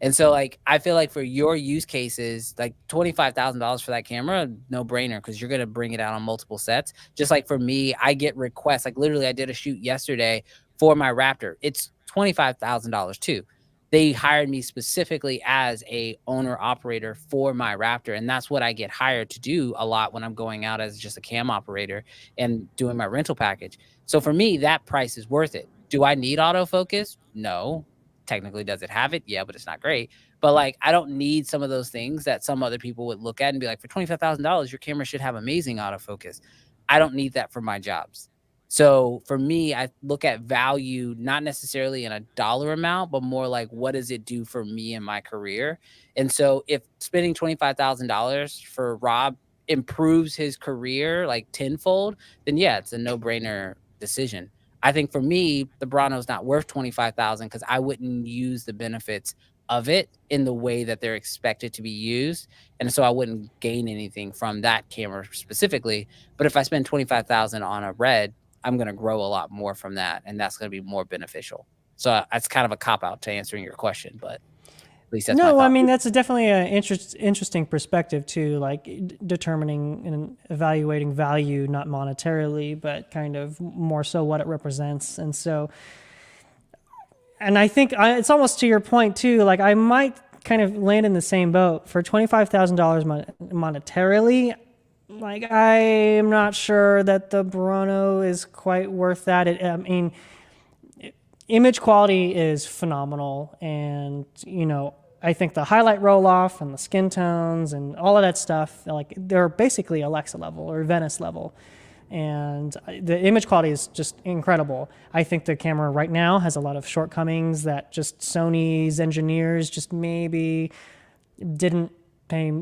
And so like, I feel like for your use cases, like $25,000 for that camera, no brainer, because you're going to bring it out on multiple sets. Just like for me, I get requests, like literally I did a shoot yesterday for my Raptor. It's $25,000 too. They hired me specifically as a owner operator for my Raptor. And that's what I get hired to do a lot when I'm going out as just a cam operator and doing my rental package. So for me, that price is worth it. Do I need autofocus? No. Technically, does it have it? Yeah, but it's not great. But like, I don't need some of those things that some other people would look at and be like, for $25,000, your camera should have amazing autofocus. I don't need that for my jobs. So for me, I look at value, not necessarily in a dollar amount, but more like, what does it do for me in my career? And so if spending $25,000 for Rob improves his career like tenfold, then yeah, it's a no-brainer decision. I think for me, the Burano is not worth $25,000 because I wouldn't use the benefits of it in the way that they're expected to be used. And so I wouldn't gain anything from that camera specifically. But if I spend $25,000 on a Red, I'm going to grow a lot more from that. And that's going to be more beneficial. So that's kind of a cop-out to answering your question, but at least that's my thought. I mean, that's definitely an interesting perspective too, like determining and evaluating value, not monetarily, but kind of more so what it represents. And so, and I think it's almost to your point too, like I might kind of land in the same boat for $25,000 monetarily. Like, I am not sure that the Burano is quite worth that. I mean, image quality is phenomenal. And, I think the highlight roll off and the skin tones and all of that stuff, like they're basically Alexa level or Venice level. And the image quality is just incredible. I think the camera right now has a lot of shortcomings that just Sony's engineers just maybe didn't pay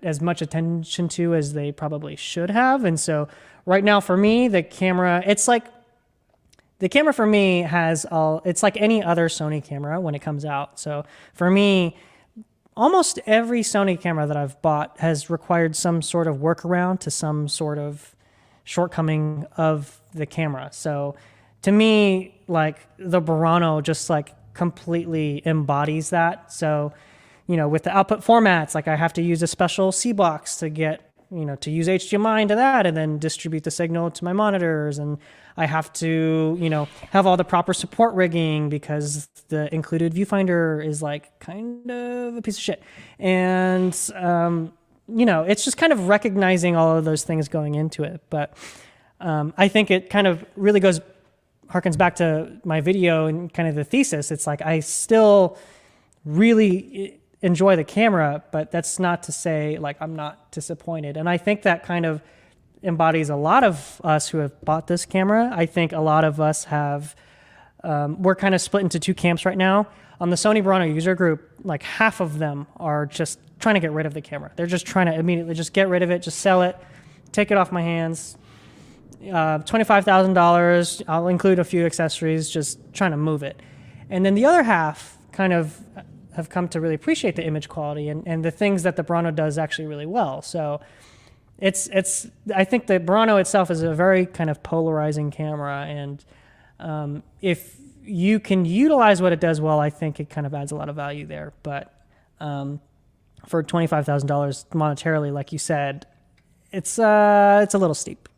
as much attention to as they probably should have. And so right now for me, the camera, it's like the camera for me has all, it's like any other Sony camera when it comes out. So for me, almost every Sony camera that I've bought has required some sort of workaround to some sort of shortcoming of the camera. So to me, like the Burano just like completely embodies that. So, you know, with the output formats, like I have to use a special C box to get, you know, to use HDMI into that and then distribute the signal to my monitors. And I have to, you know, have all the proper support rigging because the included viewfinder is like kind of a piece of shit. And, you know, it's just kind of recognizing all of those things going into it. But I think it kind of really harkens back to my video and kind of the thesis. It's like I still really enjoy the camera, but that's not to say like I'm not disappointed. And I think that kind of embodies a lot of us who have bought this camera. I think a lot of us have, we're kind of split into two camps right now. On the Sony Burano user group, like half of them are just trying to get rid of the camera. They're just trying to immediately just get rid of it, just sell it, take it off my hands. $25,000, I'll include a few accessories, just trying to move it. And then the other half kind of have come to really appreciate the image quality and the things that the Burano does actually really well. So it's I think the Burano itself is a very kind of polarizing camera, and if you can utilize what it does well, I think it kind of adds a lot of value there. But for $25,000 monetarily, like you said, it's a little steep.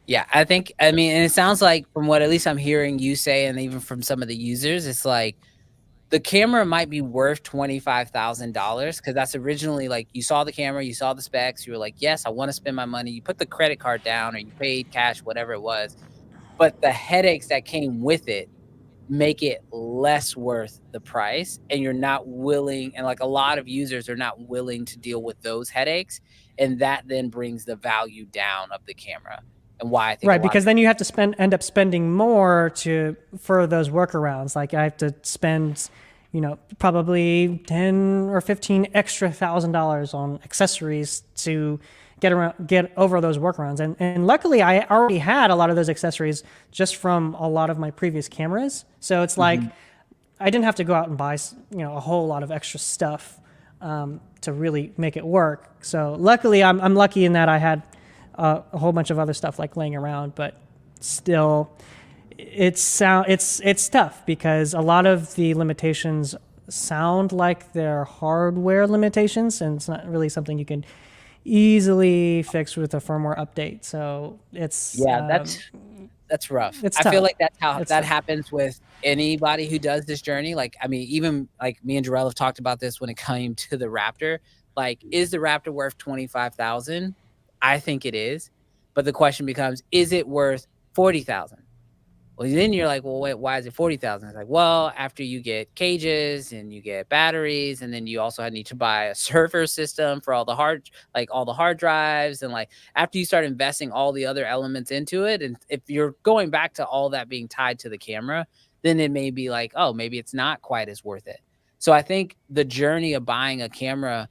Yeah, I mean, and it sounds like from what at least I'm hearing you say, and even from some of the users, it's like the camera might be worth $25,000 because that's originally like you saw the camera, you saw the specs, you were like, yes, I want to spend my money. You put the credit card down or you paid cash, whatever it was. But the headaches that came with it make it less worth the price. And you're not willing, and like a lot of users are not willing to deal with those headaches. And that then brings the value down of the camera. And why I think right, because then you have to end up spending more for those workarounds. Like I have to spend, you know, probably 10 or 15 extra $1,000 on accessories to get over those workarounds. And luckily I already had a lot of those accessories just from a lot of my previous cameras. So it's like I didn't have to go out and buy, you know, a whole lot of extra stuff to really make it work. So luckily I'm lucky in that I had a whole bunch of other stuff like laying around, but still it's tough because a lot of the limitations sound like they're hardware limitations, and it's not really something you can easily fix with a firmware update. So it's that's rough. It's I tough. feel like that's how It's that tough. happens with anybody who does this journey. Like, I mean, even like me and Jarrell have talked about this when it came to the Raptor. Like, is the Raptor worth $25,000? I think it is, but the question becomes, is it worth $40,000? Well, then you're like, well, wait, why is it $40,000? It's like, well, after you get cages and you get batteries, and then you also need to buy a server system for all the hard drives, and like after you start investing all the other elements into it, and if you're going back to all that being tied to the camera, then it may be like, oh, maybe it's not quite as worth it. So I think the journey of buying a camera,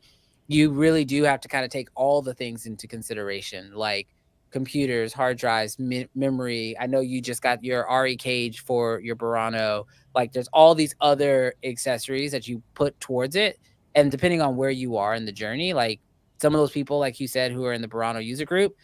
you really do have to kind of take all the things into consideration, like computers, hard drives, memory. I know you just got your RE cage for your Burano. Like there's all these other accessories that you put towards it. And depending on where you are in the journey, like some of those people, like you said, who are in the Burano user group,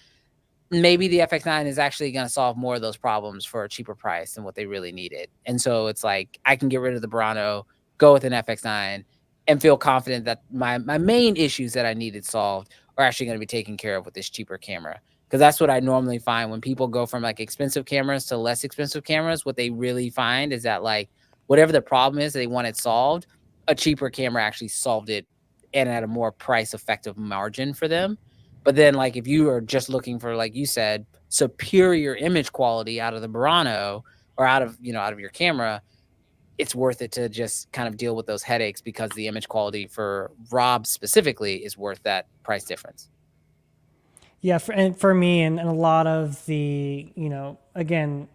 maybe the FX9 is actually going to solve more of those problems for a cheaper price than what they really needed. And so it's like, I can get rid of the Burano, go with an FX9, and feel confident that my main issues that I needed solved are actually going to be taken care of with this cheaper camera. Because that's what I normally find when people go from like expensive cameras to less expensive cameras. What they really find is that like whatever the problem is they want it solved, a cheaper camera actually solved it and at a more price effective margin for them. But then like if you are just looking for, like you said, superior image quality out of the Burano or out of your camera, it's worth it to just kind of deal with those headaches because the image quality for Rob specifically is worth that price difference. Yeah, for me and a lot of the, again,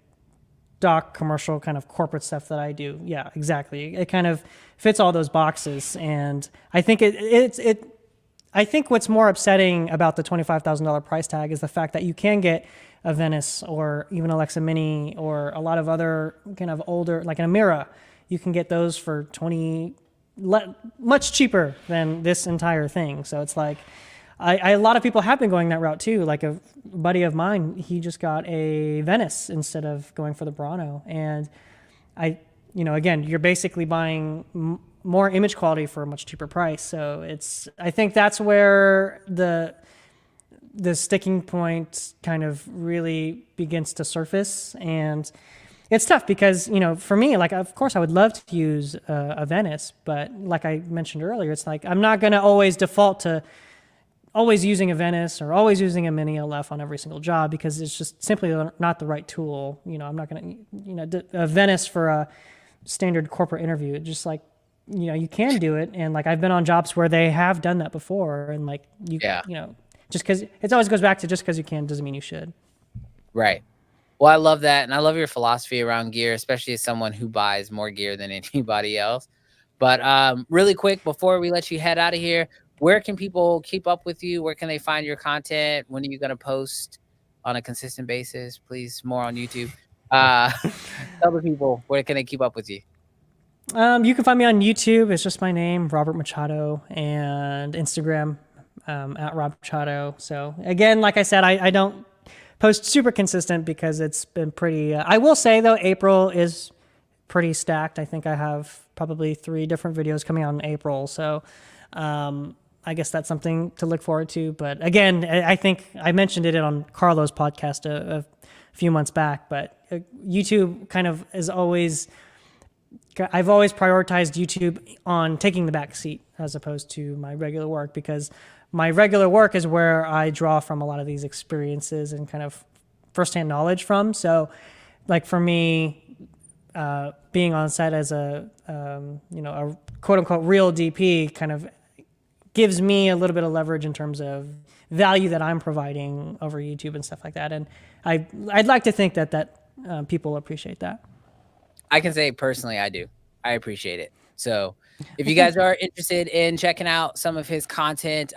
doc commercial kind of corporate stuff that I do. Yeah, exactly. It kind of fits all those boxes. And I think I think what's more upsetting about the $25,000 price tag is the fact that you can get a Venice or even Alexa Mini or a lot of other kind of older, like an Amira, you can get those for much cheaper than this entire thing. So it's like, a lot of people have been going that route too. Like a buddy of mine, he just got a Venice instead of going for the Burano. And again, you're basically buying more image quality for a much cheaper price. So I think that's where the sticking point kind of really begins to surface. And it's tough because, for me, like, of course I would love to use a Venice, but like I mentioned earlier, it's like, I'm not going to always default to always using a Venice or always using a Mini LF on every single job, because it's just simply not the right tool. I'm not going to, a Venice for a standard corporate interview. It's just like, you can do it. And like, I've been on jobs where they have done that before. And like, just because it always goes back to just because you can doesn't mean you should. Right. Well, I love that. And I love your philosophy around gear, especially as someone who buys more gear than anybody else. But really quick, before we let you head out of here, where can people keep up with you? Where can they find your content? When are you going to post on a consistent basis? Please, more on YouTube. Tell the people, where can they keep up with you? You can find me on YouTube. It's just my name, Robert Machado, and Instagram at Rob Machado. So again, like I said, I don't post super consistent because it's been pretty, I will say though, April is pretty stacked. I think I have probably 3 different videos coming out in April. So I guess that's something to look forward to. But again, I think I mentioned it on Carlo's podcast a few months back, but YouTube kind of is always, I've always prioritized YouTube on taking the back seat as opposed to my regular work, because my regular work is where I draw from a lot of these experiences and kind of firsthand knowledge from. So like for me, being on set as a quote unquote real DP kind of gives me a little bit of leverage in terms of value that I'm providing over YouTube and stuff like that. And I'd like to think that people appreciate that. I can say personally, I do. I appreciate it. So if you guys are interested in checking out some of his content,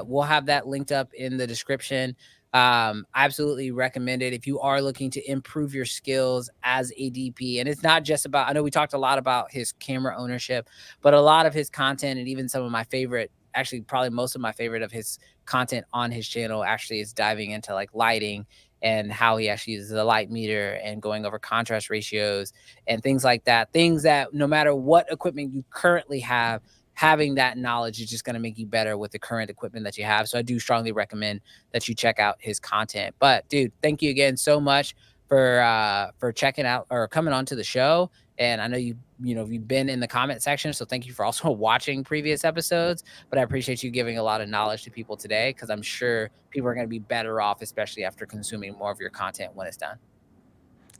we'll have that linked up in the description. Absolutely recommend it if you are looking to improve your skills as a DP. And it's not just about, I know we talked a lot about his camera ownership, but a lot of his content and even some of my favorite, actually probably most of my favorite of his content on his channel actually is diving into like lighting and how he actually uses the light meter and going over contrast ratios and things like that. Things that no matter what equipment you currently have, having that knowledge is just going to make you better with the current equipment that you have. So I do strongly recommend that you check out his content. But dude, thank you again so much for checking out or coming on to the show. And I know you've been in the comment section, so thank you for also watching previous episodes. But I appreciate you giving a lot of knowledge to people today, because I'm sure people are going to be better off, especially after consuming more of your content when it's done.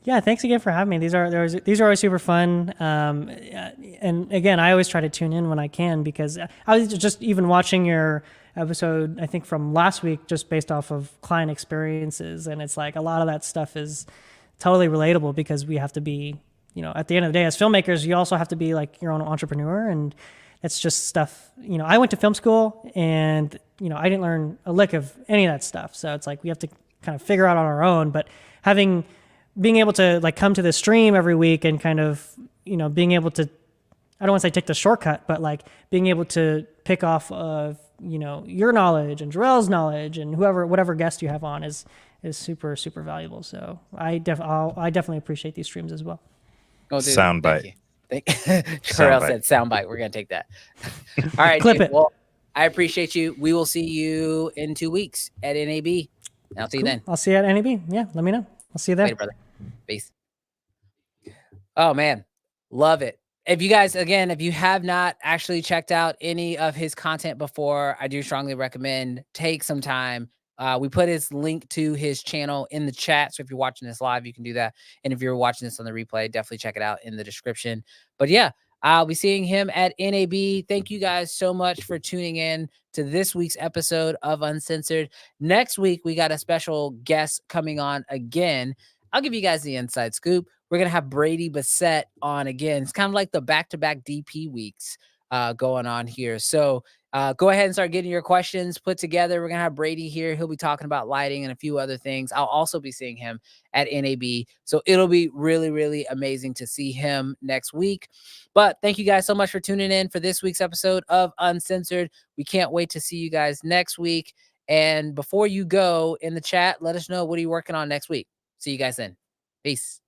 Yeah, thanks again for having me. These are always super fun. And again, I always try to tune in when I can, because I was just even watching your episode, I think from last week, just based off of client experiences. And it's like a lot of that stuff is totally relatable, because we have to be, at the end of the day, as filmmakers, you also have to be like your own entrepreneur. And it's just stuff, I went to film school and, I didn't learn a lick of any of that stuff. So it's like we have to kind of figure out on our own. But being able to like come to the stream every week and kind of, being able to, I don't want to say take the shortcut, but like being able to pick off of, your knowledge and Jarrell's knowledge and whatever guest you have on is super, super valuable. So I definitely appreciate these streams as well. Oh, dude, soundbite. Jarrell said soundbite. We're going to take that. All right. Clip it. Well, I appreciate you. We will see you in 2 weeks at NAB. I'll see you then. I'll see you at NAB. Yeah. Let me know. I'll see you there. Later, brother. Peace. Oh, man. Love it. If you guys, again, if you have not actually checked out any of his content before, I do strongly recommend take some time. We put his link to his channel in the chat. So if you're watching this live, you can do that. And if you're watching this on the replay, definitely check it out in the description. But yeah, I'll be seeing him at NAB. Thank you guys so much for tuning in to this week's episode of Uncensored. Next week, we got a special guest coming on again. I'll give you guys the inside scoop. We're going to have Brady Bassett on again. It's kind of like the back-to-back DP weeks. going on here. So go ahead and start getting your questions put together. We're going to have Brady here. He'll be talking about lighting and a few other things. I'll also be seeing him at NAB. So it'll be really, really amazing to see him next week. But thank you guys so much for tuning in for this week's episode of Uncensored. We can't wait to see you guys next week. And before you go in the chat, let us know what are you working on next week. See you guys then. Peace.